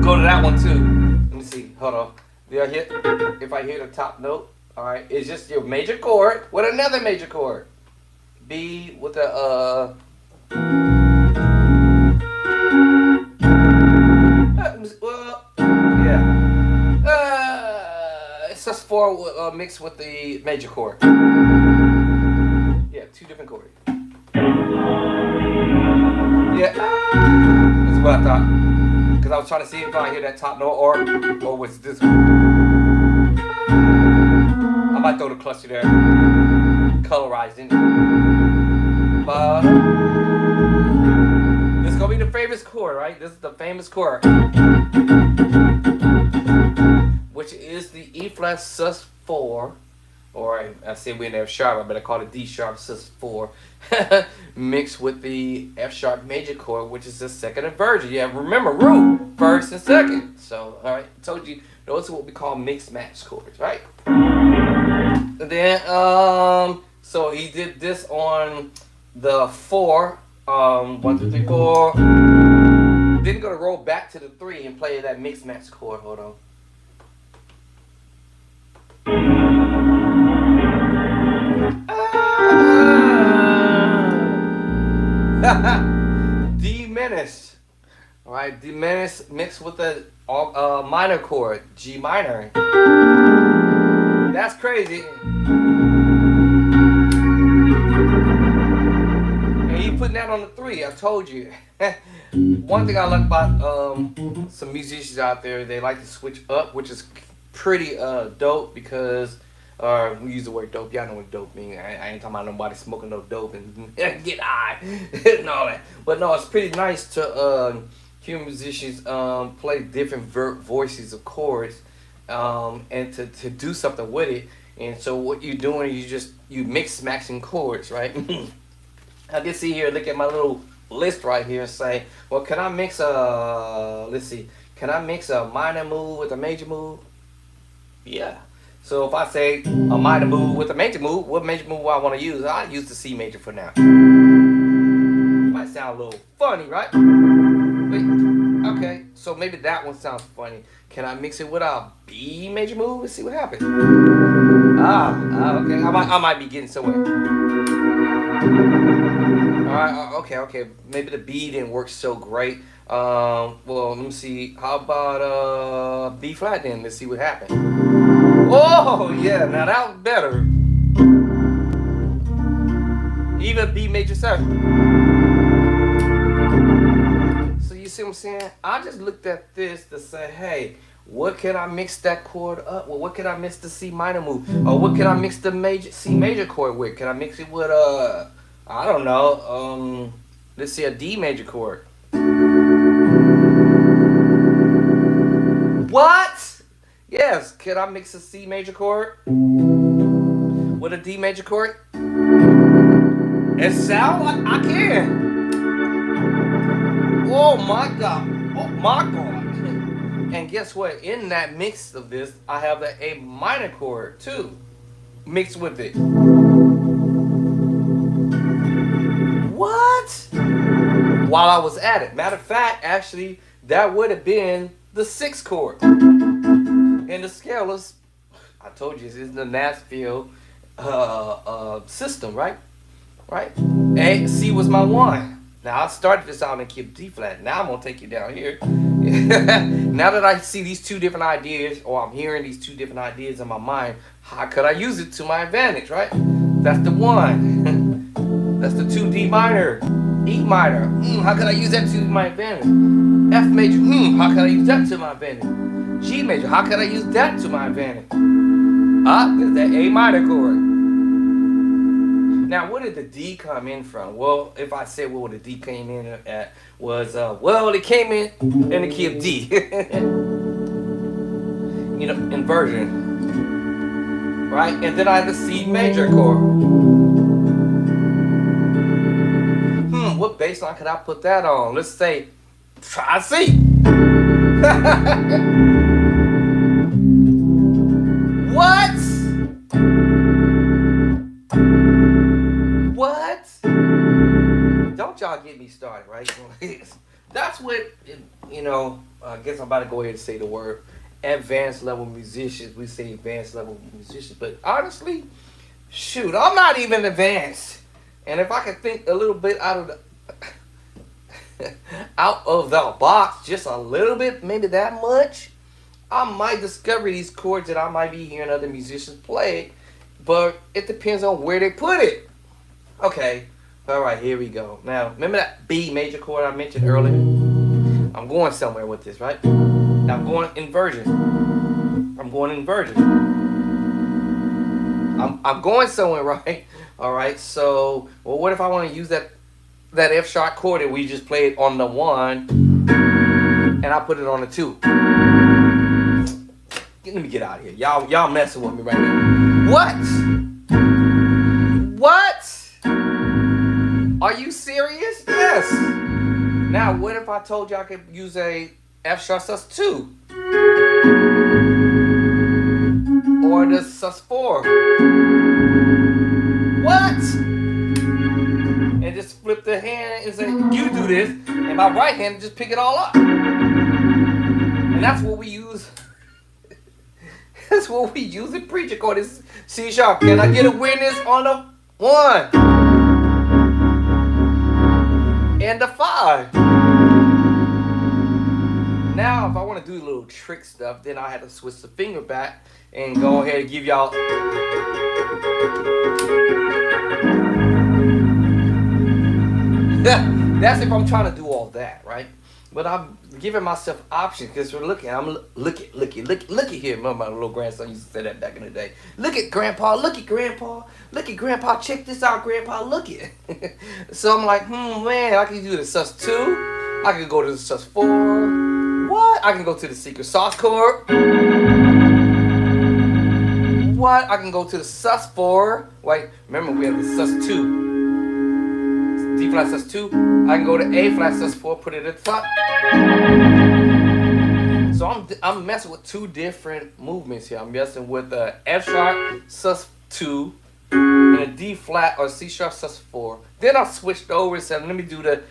Go to that one too. Let me see. Hold on. If I hear the top note. Alright, it's just your major chord with another major chord. B with a it's just 4 mixed with the major chord. Yeah, 2 different chords. Yeah, that's what I thought. Because I was trying to see if I hear that top note or was this one. I might throw the cluster there, colorizing. But this is gonna be the famous chord, right? This is the famous chord, which is the E flat sus 4, or I said we're in F sharp, I better call it D sharp sus 4, mixed with the F sharp major chord, which is the second inversion. Yeah, remember root, first and second. So, all right, I told you those are what we call mixed match chords, right? And then, so he did this on the 4, 1, 2, 3, 4. Then gonna roll back to the 3 and play that mixed match chord. Hold on. Diminished. All right, diminished mixed with the minor chord, G minor. That's crazy. And he putting that on the 3. I told you. One thing I like about some musicians out there, they like to switch up, which is pretty dope because we use the word dope. Y'all know what dope means. I ain't talking about nobody smoking no dope and get high and all that. But no, it's pretty nice to hear musicians play different voices of chords and to do something with it. And so what you're doing, you mix matching chords, right? I can see here, look at my little list right here and say, well, can I mix can I mix a minor move with a major move? Yeah. So if I say a minor move with a major move, what major move I want to use? I use the C major for now. Might sound a little funny, right? Wait, okay, so maybe that one sounds funny. Can I mix it with a B major move and see what happens? Okay, I might be getting somewhere. All right, okay. Maybe the B didn't work so great. Well, let me see. How about B flat then? Let's see what happened. Oh yeah, now that was better. Even B major 7. So you see what I'm saying? I just looked at this to say, hey, what can I mix that chord up? Well, what can I mix the C minor move? Or what can I mix the major C major chord with? Can I mix it with I don't know. Let's see, a D major chord. What? Yes. Can I mix a C major chord with a D major chord? It sounds like I can. Oh my God. Oh my God. And guess what? In that mix of this, I have the A minor chord too, mixed with it. What? While I was at it. Matter of fact, actually, that would have been the 6th chord. And the scale is, I told you, this is the Nashville system, right? Right? A, C was my 1. Now I started this out in key of D flat. Now I'm gonna take you down here. Now that I see these 2 different ideas, or I'm hearing these 2 different ideas in my mind, how could I use it to my advantage, right? That's the 1. That's the 2 D minor, E minor. How could I use that to my advantage? F major. How could I use that to my advantage? G major. How could I use that to my advantage? There's that A minor chord. Now, where did the D come in from? Well, if I said where the D came in at was, well, it came in the key of D. You know, inversion. Right? And then I had the C major chord. What bass line could I put that on? Let's say, try C. What? What? Don't y'all get me started, right? That's what, you know, I guess I'm about to go ahead and say the word advanced level musicians. We say advanced level musicians, but honestly, shoot, I'm not even advanced. And if I could think a little bit out of the box, just a little bit, maybe that much, I might discover these chords that I might be hearing other musicians play, but it depends on where they put it. Okay, all right, here we go. Now, remember that B major chord I mentioned earlier? I'm going somewhere with this, right? Now I'm going inversion. I'm going somewhere, right? All right, so, well, what if I want to use that F sharp chord that we just played on the 1, and I put it on the 2? Let me get out of here. Y'all messing with me right now. What? Are you serious? Yes. Now, what if I told you I could use a F sharp sus2? Or the sus4? What? And just flip the hand and say, you do this, and my right hand just pick it all up. And that's what we use. That's what we use in preacher chord is C sharp. Can I get a witness on the 1? And the 5. Now, if I want to do a little trick stuff, then I have to switch the finger back and go ahead and give y'all. That's if I'm trying to do all that, right? But I'm giving myself options because we're looking. Look at here. Remember my little grandson used to say that back in the day. Look at grandpa. Check this out, grandpa. Look it. So I'm like, man, I can do the sus2. I can go to the sus4. What? I can go to the secret sauce chord. What? I can go to the sus4. Wait, remember we have the sus2. D flat sus2. I can go to A flat sus4, put it at the top. So I'm messing with two different movements here. I'm messing with the F sharp sus2 and a D flat or C sharp sus4. Then I switched over and said, let me do the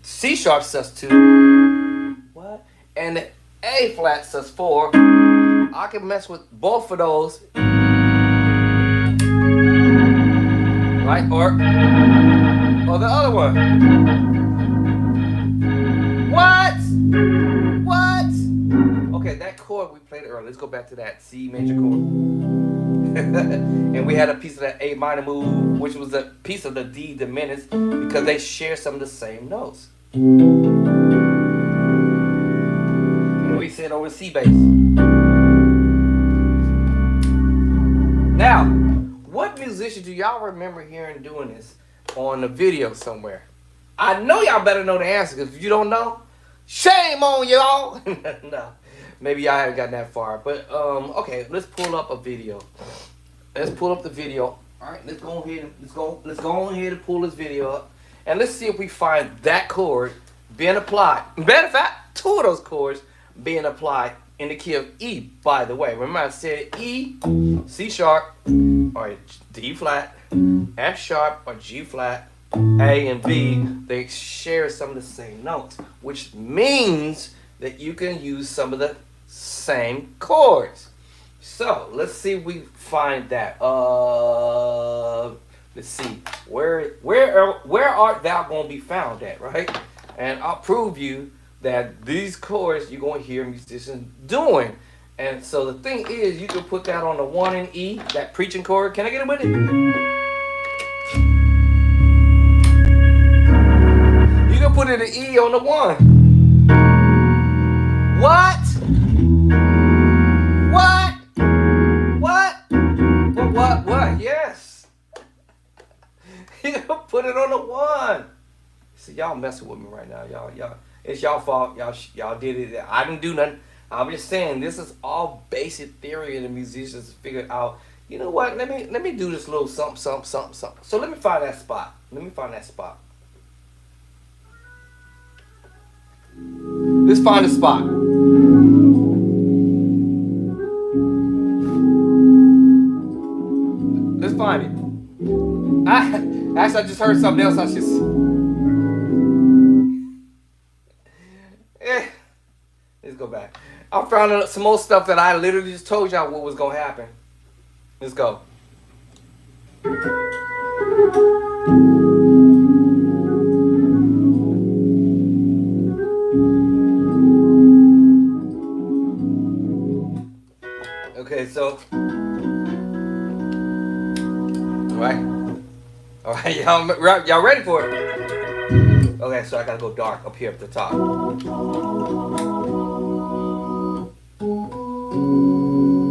C sharp sus2. What? And the A flat sus4. I can mess with both of those. Right? Or the other one. What? Okay, that chord we played earlier. Let's go back to that C major chord. And we had a piece of that A minor move, which was a piece of the D diminished because they share some of the same notes. And we said over C bass. Now, what musician do y'all remember hearing doing this on the video somewhere? I know y'all better know the answer, because if you don't know, shame on y'all. No, maybe y'all haven't gotten that far. But okay, let's pull up a video. Let's pull up the video. All right, let's go ahead and pull this video up, and let's see if we find that chord being applied. Matter of fact, two of those chords being applied in the key of E. By the way, remember I said E, C sharp, or D flat, F sharp, or G flat. A and B, they share some of the same notes, which means that you can use some of the same chords. So let's see if we find that. Let's see, where art thou gonna be found at, right? And I'll prove you that these chords you're gonna hear musicians doing. And so the thing is, you can put that on the 1 in E, that preaching chord. Can I get it with it? Put it an E on the 1. What? Yes. You can put it on the 1. See, y'all messing with me right now. Y'all. It's y'all fault. Y'all did it. I didn't do nothing. I'm just saying this is all basic theory, and the musicians figured out. You know what? Let me do this little something. So let me find that spot. Let's find a spot. Let's find it. I just heard something else. Let's go back. I found some more stuff that I literally just told y'all what was gonna happen. Let's go. Okay, so, all right, y'all ready for it? Okay, so I gotta go dark up here at the top.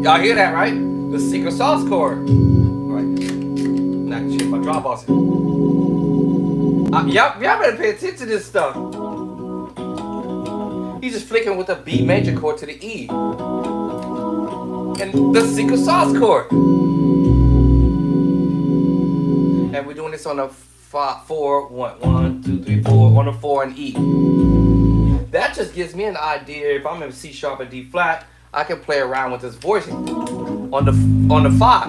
Y'all hear that, right? The secret sauce chord. All right, now I can shift my drop boss. Y'all better pay attention to this stuff. He's just flicking with the B major chord to the E. And the secret sauce chord. And we're doing this on the 4, 1, 2, 3, 4, on the 4 and E. That just gives me an idea. If I'm in C sharp and D flat, I can play around with this voicing on the 5.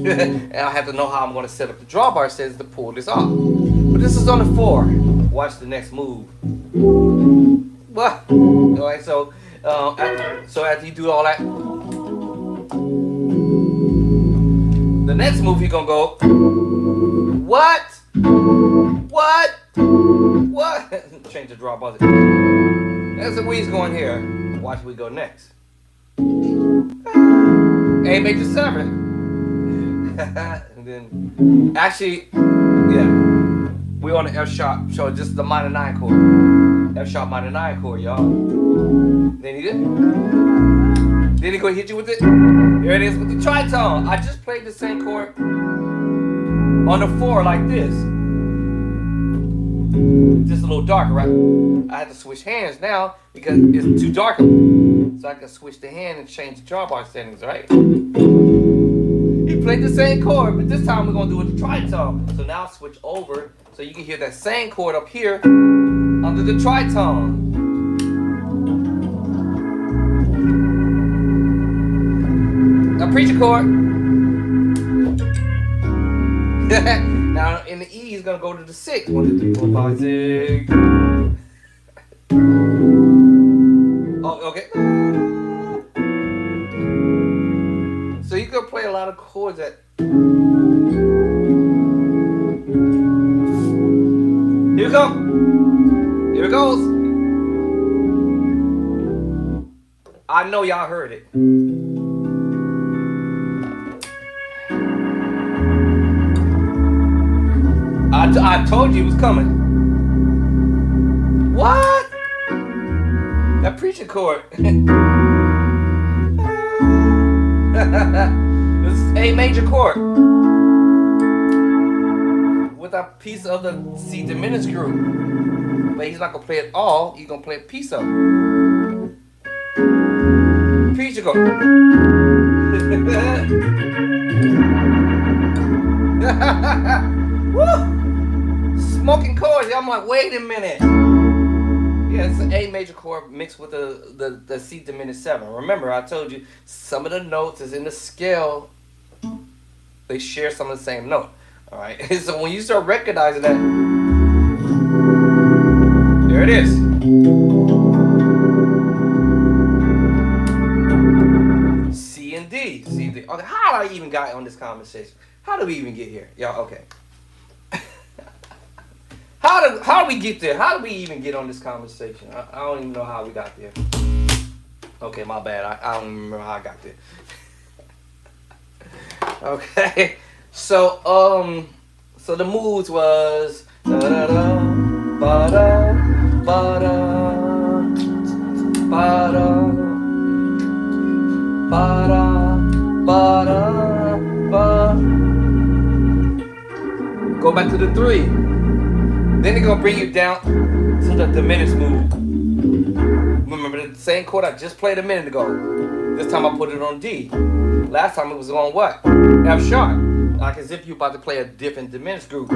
And I have to know how I'm going to set up the drawbar settings to pull this off. But this is on the 4. Watch the next move. What? All right, so after you do all that, the next move you're gonna go, what? Change the draw buzzer. That's the way he's going here. Watch we go next. A major 7. And then, actually, yeah, we're on the F sharp, so just the minor 9 chord. F sharp minor 9 chord, y'all. Then he did. Then he go hit you with it. Here it is with the tritone. I just played the same chord on the 4 like this. Just a little darker, right? I have to switch hands now because it's too dark. So I can switch the hand and change the drawbar settings, right? He played the same chord, but this time we're gonna do it with the tritone. So now I'll switch over so you can hear that same chord up here under the tritone. A preacher chord. Now in the E, he's gonna go to the 6. 1, 2, 3, 4, 5, 6. Oh, okay. So you can play a lot of chords that. Here we go. Here it goes. I know y'all heard it. I told you it was coming. What? That preaching chord. This is A major chord with a piece of the C diminished group. But he's not gonna play it all. He's gonna play a piece of it. Preacher chord. Woo! Smoking chords. I'm like, wait a minute. Yeah, it's an A major chord mixed with the C diminished 7. Remember, I told you some of the notes is in the scale. They share some of the same note. All right. So when you start recognizing that, there it is. C and D. C and D. Okay. How did I even got on this conversation? How did we even get here? Y'all, okay. How do we get there? How do we even get on this conversation? I don't even know how we got there. Okay, my bad. I don't even remember how I got there. Okay. So so the moves was da da da ba da ba da ba da ba da ba da ba. Go back to the 3. Then they're gonna bring you down to the diminished move. Remember the same chord I just played a minute ago. This time I put it on D. Last time it was on what? F sharp. Like as if you're about to play a different diminished group.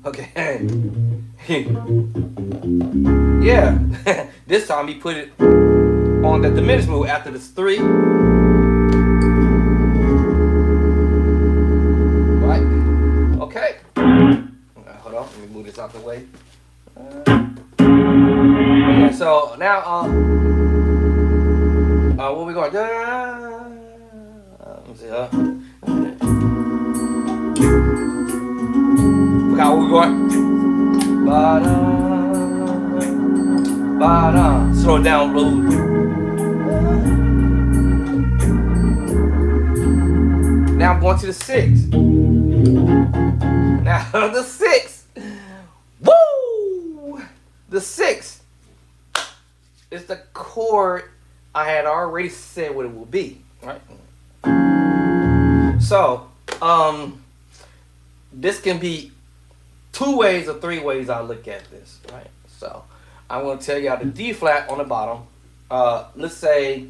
Okay. Yeah. This time he put it on the diminished move after this 3. Right? Okay. Hold on. Let me move this out the way. Okay, so now what we going to do? Let me see. Forgot where we're going. Ba-da, ba-da. Slow it down a little. Now I'm going to the 6. Now the 6. Woo! The 6 is the chord I had already said what it will be. Right? So, this can be 2 ways or 3 ways I look at this, right? So I'm going to tell you how the D flat on the bottom. Let's say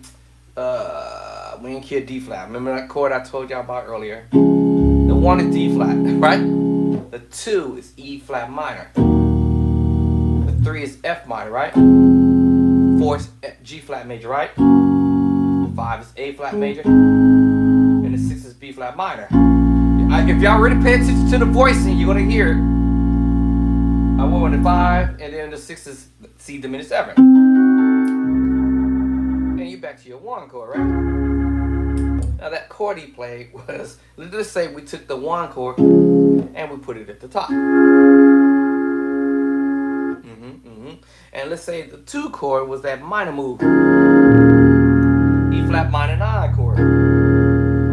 we didn't hear D flat. Remember that chord I told y'all about earlier? The 1 is D flat, right? The 2 is E flat minor. The 3 is F minor, right? 4 is G flat major, right? 5 is A flat major. And the 6 is B flat minor. If y'all really pay attention to the voicing, you're going to hear it. I went on the 5, and then the 6 is C diminished 7. And you back to your 1 chord, right? Now that chord he played was, let's say we took the 1 chord and we put it at the top. And let's say the 2 chord was that minor move. E flat minor 9 chord.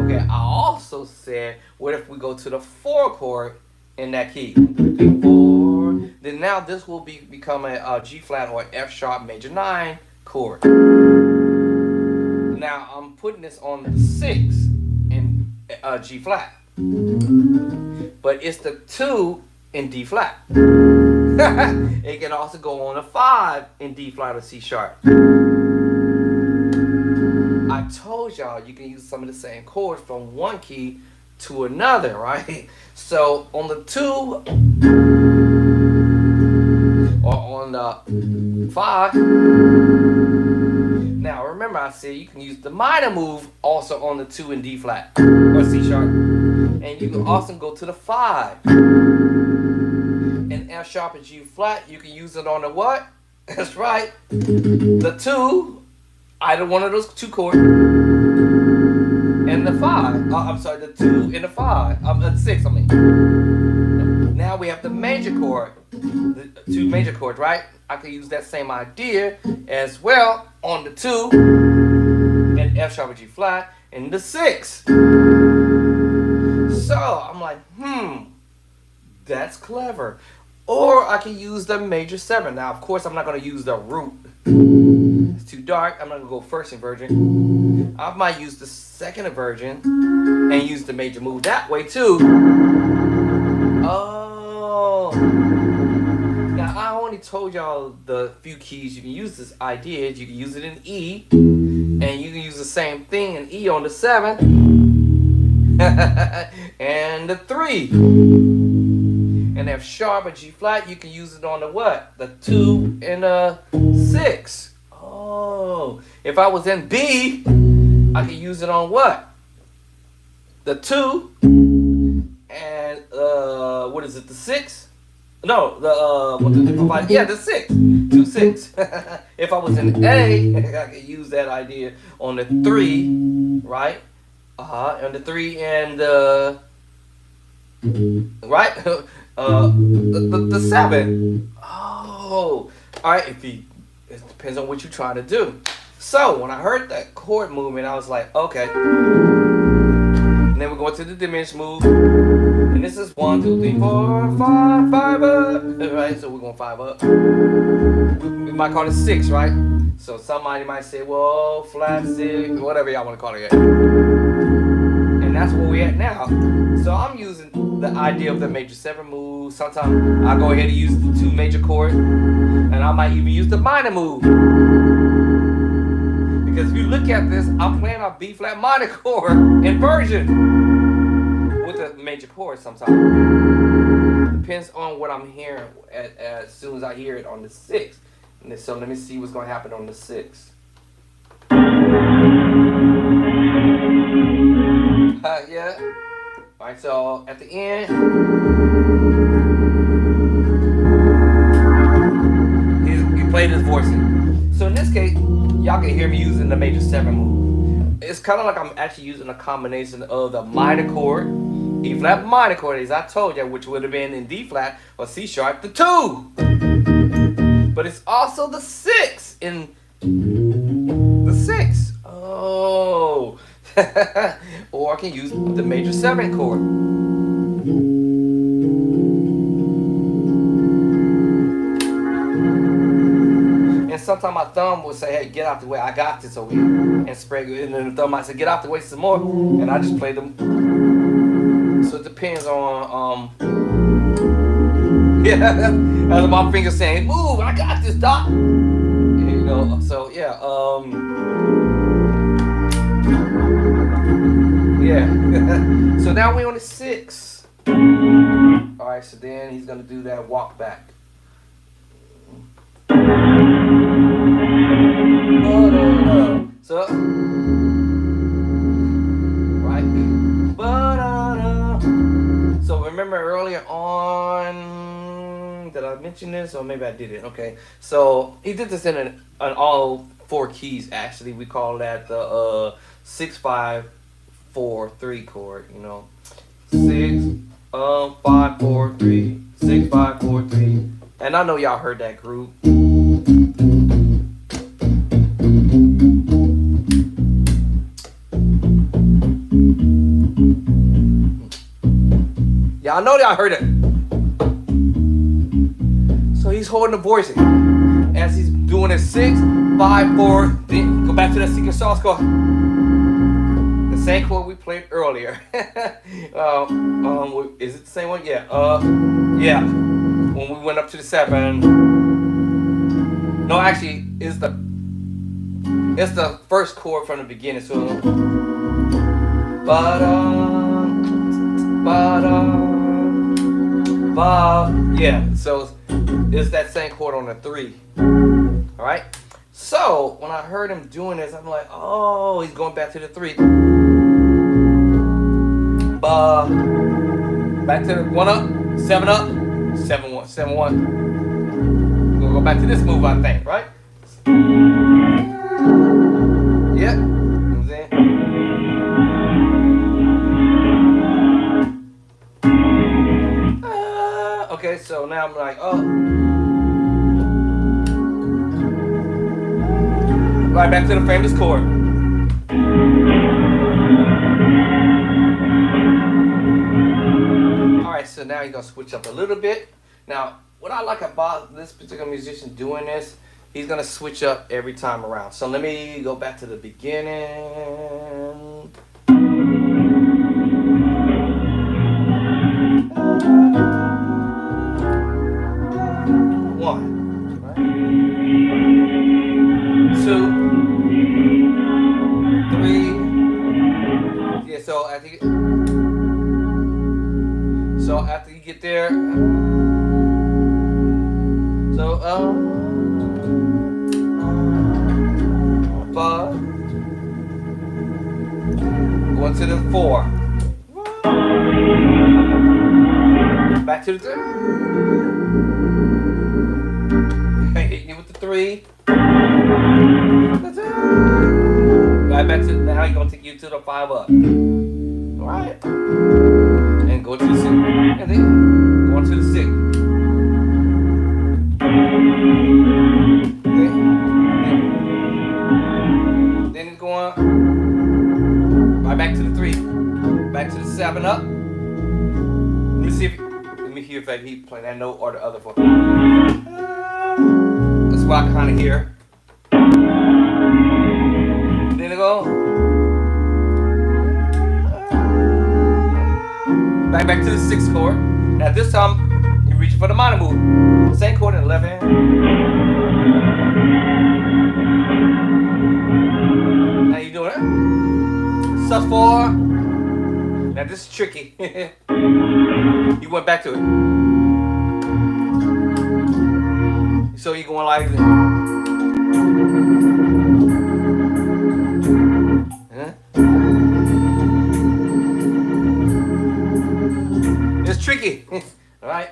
Okay, I also said, what if we go to the 4 chord in that key? 1, 2, 3, 4. Then now this will become a G flat or F sharp major 9 chord. Now I'm putting this on the 6 in G flat. But it's the 2 in D flat. It can also go on a 5 in D flat or C sharp. I told y'all you can use some of the same chords from one key to another, right? So on the 2 or on the 5. Now remember I said you can use the minor move also on the 2 in D flat or C sharp. And you can also go to the 5. And F sharp and G flat, you can use it on the what? That's right. The 2, either one of those 2 chords. And the 5. I'm sorry, the 2 and the 5. The 6, I mean. Now we have the major chord. The 2 major chords, right? I can use that same idea as well on the 2 and F sharp and G flat and the 6. So I'm like, that's clever. Or I can use the major 7. Now, of course, I'm not going to use the root. It's too dark. I'm not going to go first inversion. I might use the second inversion and use the major move that way too. Oh. Now, I only told y'all the few keys you can use this idea. You can use it in E. And you can use the same thing in E on the 7. And the 3. And F sharp or G flat, you can use it on the what? The 2 and the 6. Oh. If I was in B, I could use it on what? The 2 and what is it? The 6? No, the 6. 2 6. If I was in A, I could use that idea on the 3, right? On the 3 and right? The 7. Oh, all right. It depends on what you're trying to do. So when I heard that chord movement, I was like, okay. And then we're going to the diminished move, and this is 1, 2, 3, 4, 5, 5 up. Right? So we're going 5 up. We might call it 6, right? So somebody might say, well, flat 6, whatever y'all want to call it. And that's where we're at now. So I'm using the idea of the major 7 move. Sometimes I'll go ahead and use the 2 major chord. And I might even use the minor move. Because if you look at this, I'm playing a B flat minor chord inversion with a major chord sometimes. Depends on what I'm hearing as soon as I hear it on the 6. And so let me see what's going to happen on the 6. Yeah. Alright, so at the end, he played his voicing. So in this case, y'all can hear me using the major 7 move. It's kind of like I'm actually using a combination of the minor chord, E flat minor chord, as I told you, which would have been in D flat or C sharp, the 2. But it's also the 6 in the 6. Oh. Or I can use the major 7 chord. And sometimes my thumb will say, hey, get out the way, I got this over here. And spray it. And then the thumb might say, get out the way some more. And I just play them. So it depends on, yeah, that's my finger saying, move, I got this, doc. You know, so yeah, yeah. So now we're on the 6. Alright, so then he's gonna do that walk back. So right. So remember earlier on, did I mention this or maybe I didn't? Okay. So he did this in an all 4 keys actually. We call that the 6 5 4 3 chord, you know. 6 5 4 3 6 5 4 3. And I know y'all heard that group. Yeah, I know y'all heard it. So he's holding the voicing as he's doing a 6 5 4. Then go back to that secret sauce chord. The same chord we played earlier. Is it the same one? Yeah. Yeah. When we went up to the 7. No, actually, it's the first chord from the beginning. So, but Yeah, so it's that same chord on the 3. All right. So when I heard him doing this, I'm like, oh, he's going back to the 3. Ba. Back to the 1 up, 7 up, 7 1, 7 1. We're gonna go back to this move, I think, right? Yep. Okay, so now I'm like, oh. Right back to the famous chord. Alright, so now you're going to switch up a little bit. Now, what I like about this particular musician doing this, he's going to switch up every time around. So let me go back to the beginning. One, right? 2, 3. Yeah, so after you get there, so 5, going to the 4, back to the 3. Hitting you with the 3. Right back to now. He's gonna take you to the 5 up. All right, and go to the 6, and then going to the 6. Then it's going right back to the 3, back to the 7 up. Let me hear if he play that note or the other 4. That's what I kind of hear. Then it go back to the 6th chord. Now this time you're reaching for the minor move. Same chord in the left hand. Now you doing it. Sus4. Now this is tricky. You went back to it. So you're going like this. It's tricky. All right.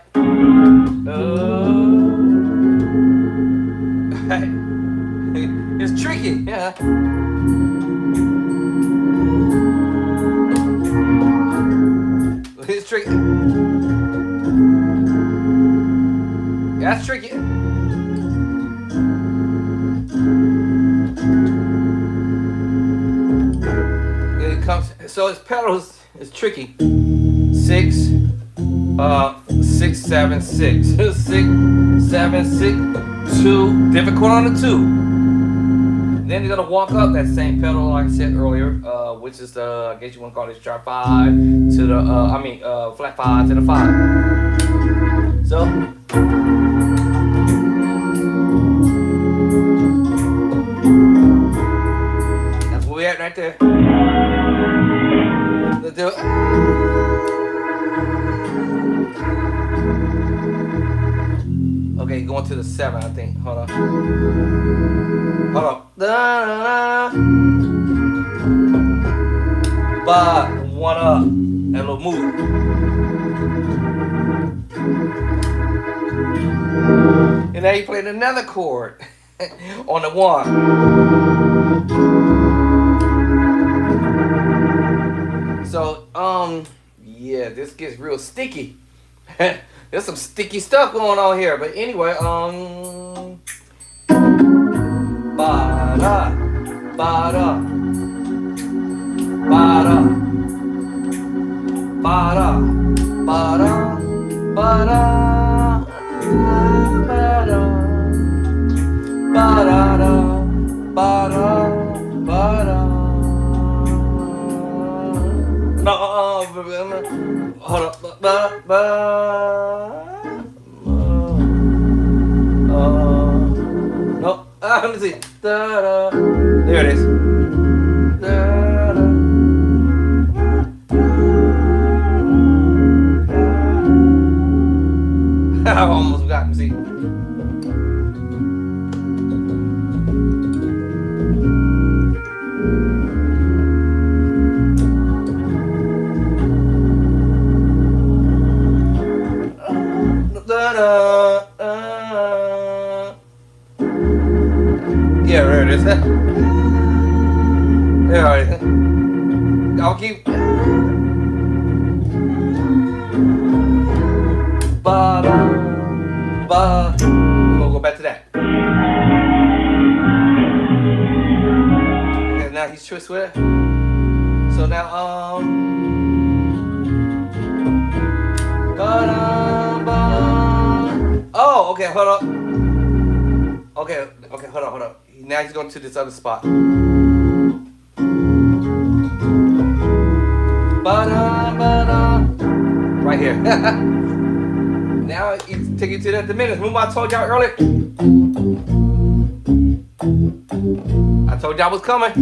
It's tricky. Yeah. It's tricky. That's tricky. It comes. So his pedals is tricky. 6, 6, 7, 6, 6, 7, 6, 2. Different chord on the 2. Then you're gonna walk up that same pedal like I said earlier, which is the, I guess you want to call it sharp 5 to the, flat 5 to the 5. So. That's where we at right there. Let's do it. Okay, going to the 7, I think. Hold on. Hold on. But 1 up. That little move. And now you played another chord on the 1. So, yeah, this gets real sticky. There's some sticky stuff going on here, but anyway, ba-da, ba-da, ba-da, ba-da, ba-da, ba-da, ba-da, ba-da, ba-da, ba-da. No, hold up, no, let me see. Da-da. There it is. Da-da. I almost got him. See. Yeah, there it is. There it is. I'll keep. We're gonna go back to that. Okay, now he's twist with it. So now, oh, okay, hold up. Okay, hold up. Now he's going to this other spot. Right here. Now he's taking you to that diminished. Remember I told y'all earlier? I told y'all was coming.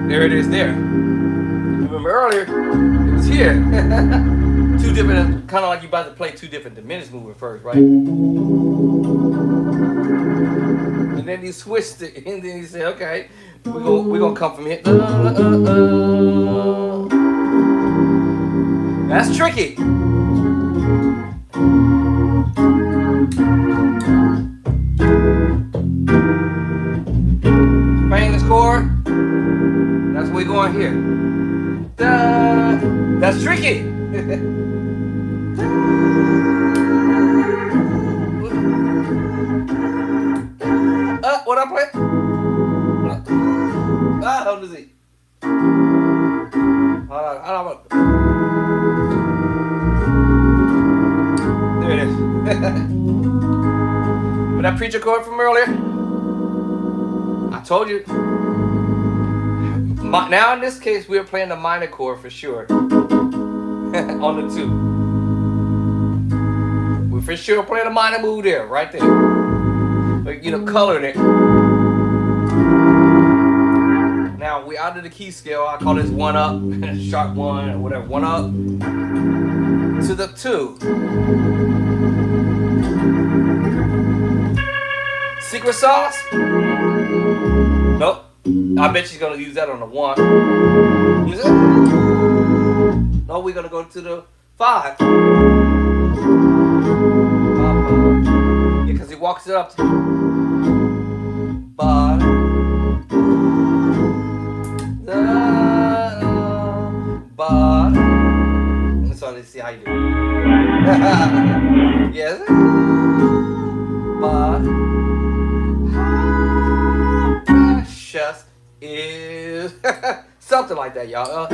There it is there. Remember earlier? It was here. Two different, kind of like you about to play two different diminished movement first, right? And then he switched it, and then he said, okay, we're gonna come from here. That's tricky. Playing this chord, that's where we're going here. That's tricky. What I play? How does he? Hold on. There it is. With that preacher chord from earlier, I told you. Now in this case, we're playing the minor chord for sure. On the 2. We're for sure playing a minor move there, right there. But, coloring it. Now we're out of the key scale. I call this 1 up, sharp 1 or whatever. 1 up to the 2. Secret sauce? Nope. I bet she's gonna use that on the 1. No, we're gonna go to the 5. Yeah, because he walks it up to so let's see how you do. Yes. Precious is something like that, y'all.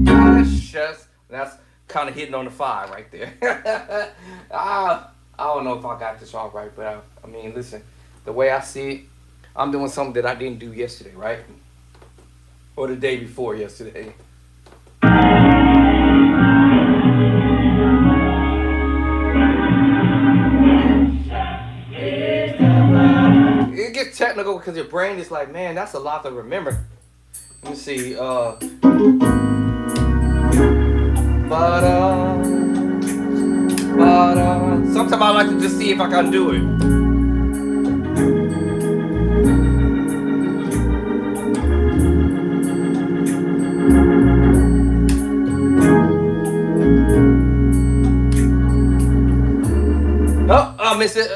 Precious. That's kind of hitting on the 5 right there. I don't know if I got this all right, but I mean, listen, the way I see it, I'm doing something that I didn't do yesterday, right? Or the day before yesterday. It gets technical because your brain is like, man, that's a lot to remember. Let me see. Sometimes I like to just see if I can do it. Oh, I missed it.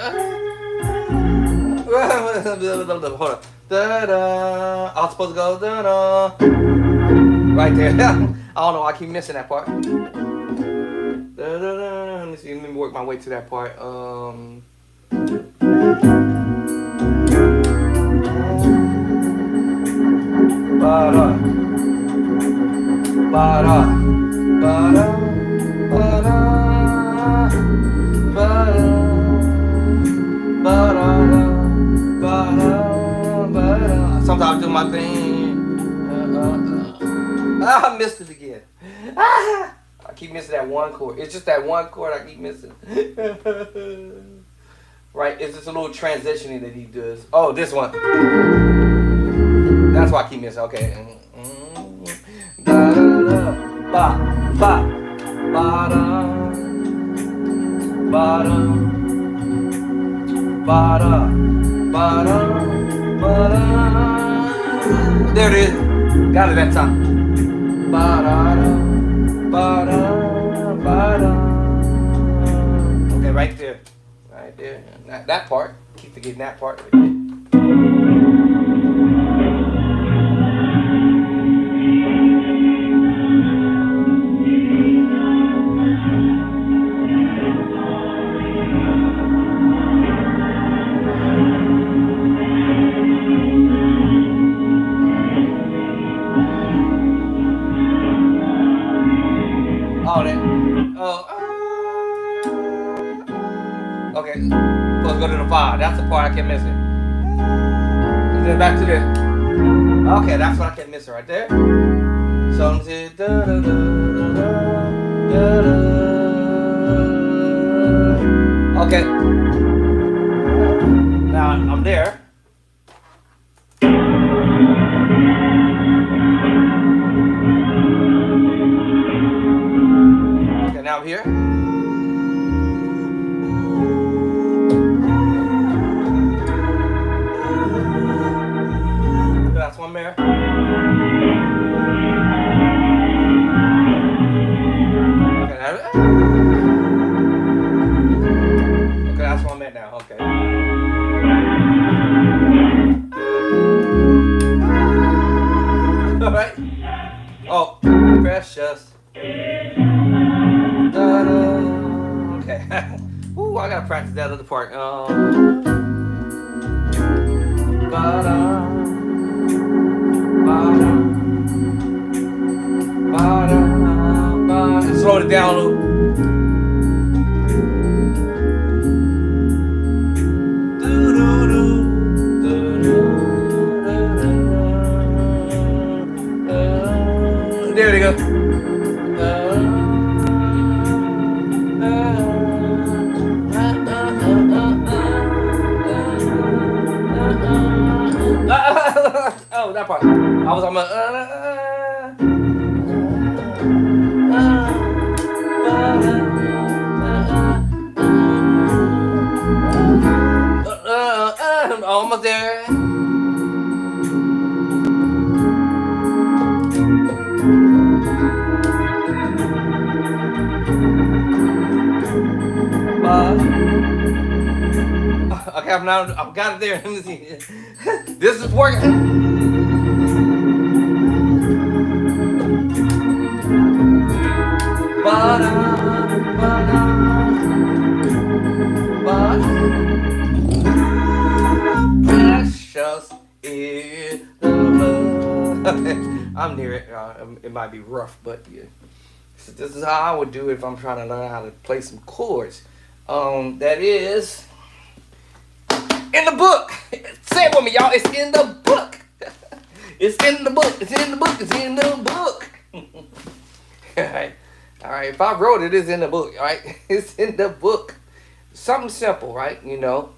Hold on. Da-da. I was supposed to go da-da. Right there. I don't know. I keep missing that part. Let me see. Let me work my way to that part. Ba-da. Ba-da. Ba-da. Ba-da. Ba-da. Ba-da. Ba-da. Ba-da. Sometimes I do my thing. I missed it again. I keep missing that one chord. It's just that one chord I keep missing. Right? It's just a little transitioning that he does. Oh, this one. That's why I keep missing. Okay. Da da da. Ba ba ba da ba da ba da ba da ba da. There it is. Got it that time. Ba da da ba da ba da. Okay, right there. Right there. That part. Keep forgetting that part. Oh, that. Oh. Okay. Let's go to the 5. That's the part I kept missing. And then back to the. Okay, that's what I kept missing right there. So da da da da da. Okay. Now I'm there. Okay, now I'm here. That's one there. Okay, that's one there now. Okay. All right. Oh, precious. Okay. Ooh, I gotta practice that other part. Slow it down a little. There we go. Oh, that part. I was on my. Almost there. Okay, I've got it there. Let me see. This is working. Precious is the blood. I'm near it. It might be rough, but yeah. So this is how I would do it if I'm trying to learn how to play some chords. That is in the book. Say it with me, y'all. It's in the book. It's in the book. It's in the book. It's in the book. Alright. Alright. If I wrote it, it's in the book. Alright. It's in the book. Something simple, right? You know.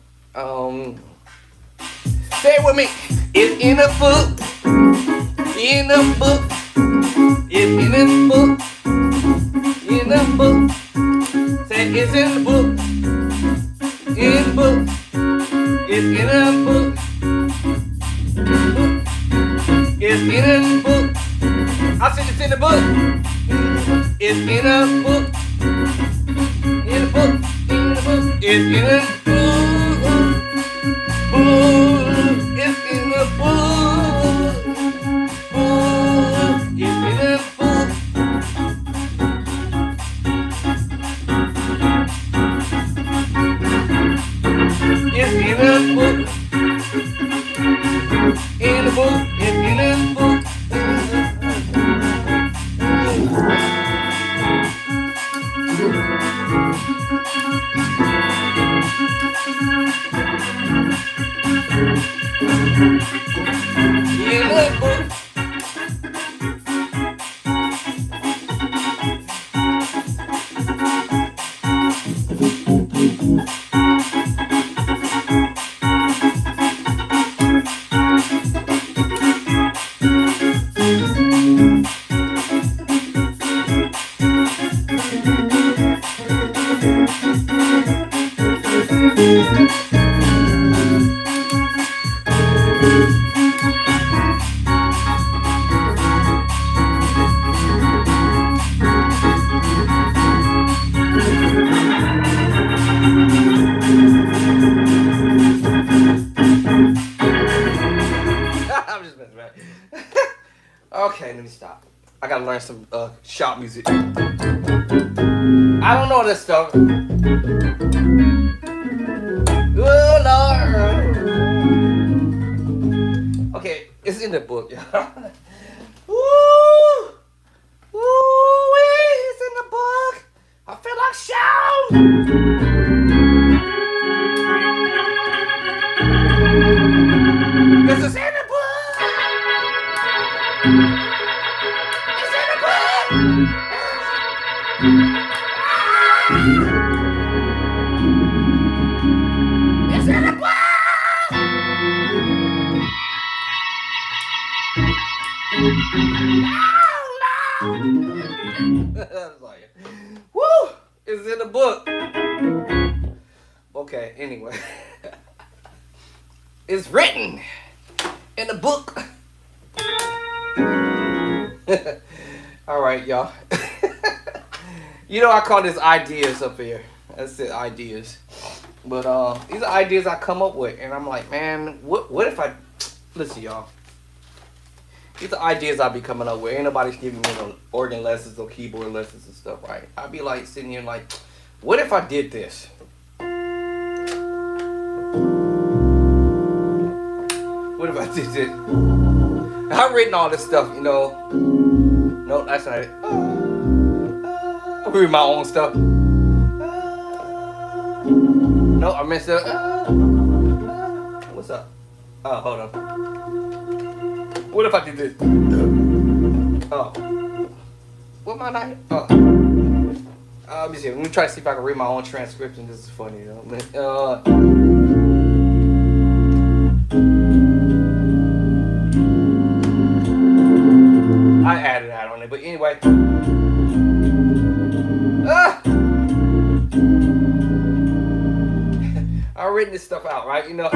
Say it with me. It's in the book. In the book. It's in the book. In the book. Say it's in the book. In the book. It's in the book. It's in the book. I said it's in the book. It's in the book. In the book. In the book. It's in the book. It's in the book. It's in the book. It's in the book. In the book. It's in the book. In the book. I'm just messing around. Okay, let me stop. I gotta learn some shop music. I don't know this stuff. Oh Lord. Okay, it's in the book, y'all. Woo! Woo! It's in the book. I feel like shouting. This is in the book. It's in the book. It's in the book. Woo! It's in the book. Okay, anyway. It's written in the book. Alright, y'all. You know I call this ideas up here. That's it, ideas. But these are ideas I come up with, and I'm like, man, what if I listen, y'all? These are ideas I be coming up with. Ain't nobody's giving me no organ lessons or keyboard lessons and stuff, right? I'd be like sitting here like, what if I did this? What if I did this? I've written all this stuff, you know. No, that's not it. I read my own stuff. No, I messed up. What's up? Oh, hold on. What if I did this? Oh. What am I not? Oh. Let me see. Let me try to see if I can read my own transcription. This is funny, you know. I added that on it, but anyway. I've written this stuff out, right? You know.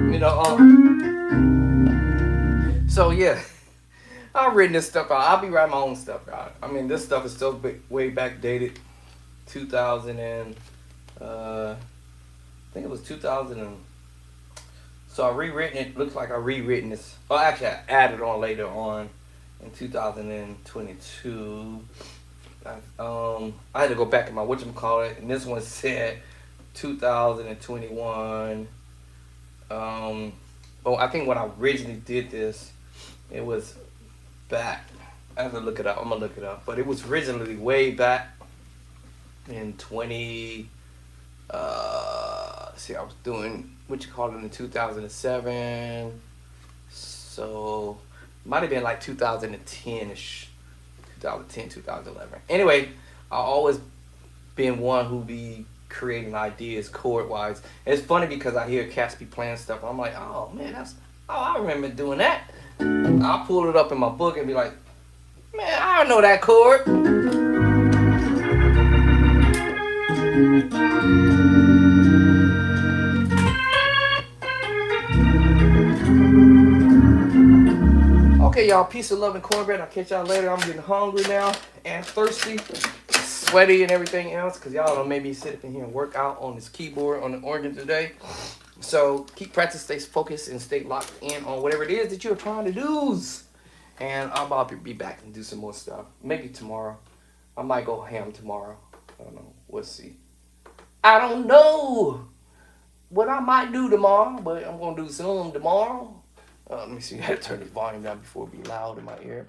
You know, so yeah, I've written this stuff out. I'll be writing my own stuff out. I mean, this stuff is still way back dated, 2000 and I think it was 2000 and so I rewritten it. Looks like I rewritten this. Well, actually, I added on later on in 2022. I had to go back to my whatchamacallit, and this one said 2021. Well, I think when I originally did this, it was back. I have to look it up. I'm gonna look it up, but it was originally way back in 20. See, I was doing in 2007. So it might have been like 2010ish, 2010, 2011. Anyway, I always been one who be creating ideas chord wise. It's funny because I hear cats be playing stuff and I'm like, oh man, I remember doing that. I'll pull it up in my book and be like, man, I don't know that chord. Okay, y'all, peace of love and cornbread. I'll catch y'all later. I'm getting hungry now and thirsty, sweaty and everything else, because y'all don't make me sit up in here and work out on this keyboard, on the organ today. So keep practice, stay focused, and stay locked in on whatever it is that you're trying to do. And I'm about to be back and do some more stuff. Maybe tomorrow. I might go ham tomorrow. I don't know. We'll see. I don't know what I might do tomorrow, but I'm going to do some tomorrow. Let me see. I had to turn the volume down before it be loud in my ear.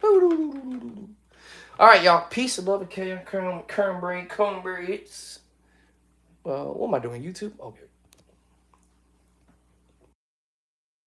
All right, y'all. Peace and love and care. Cornbread. What am I doing? YouTube? Okay.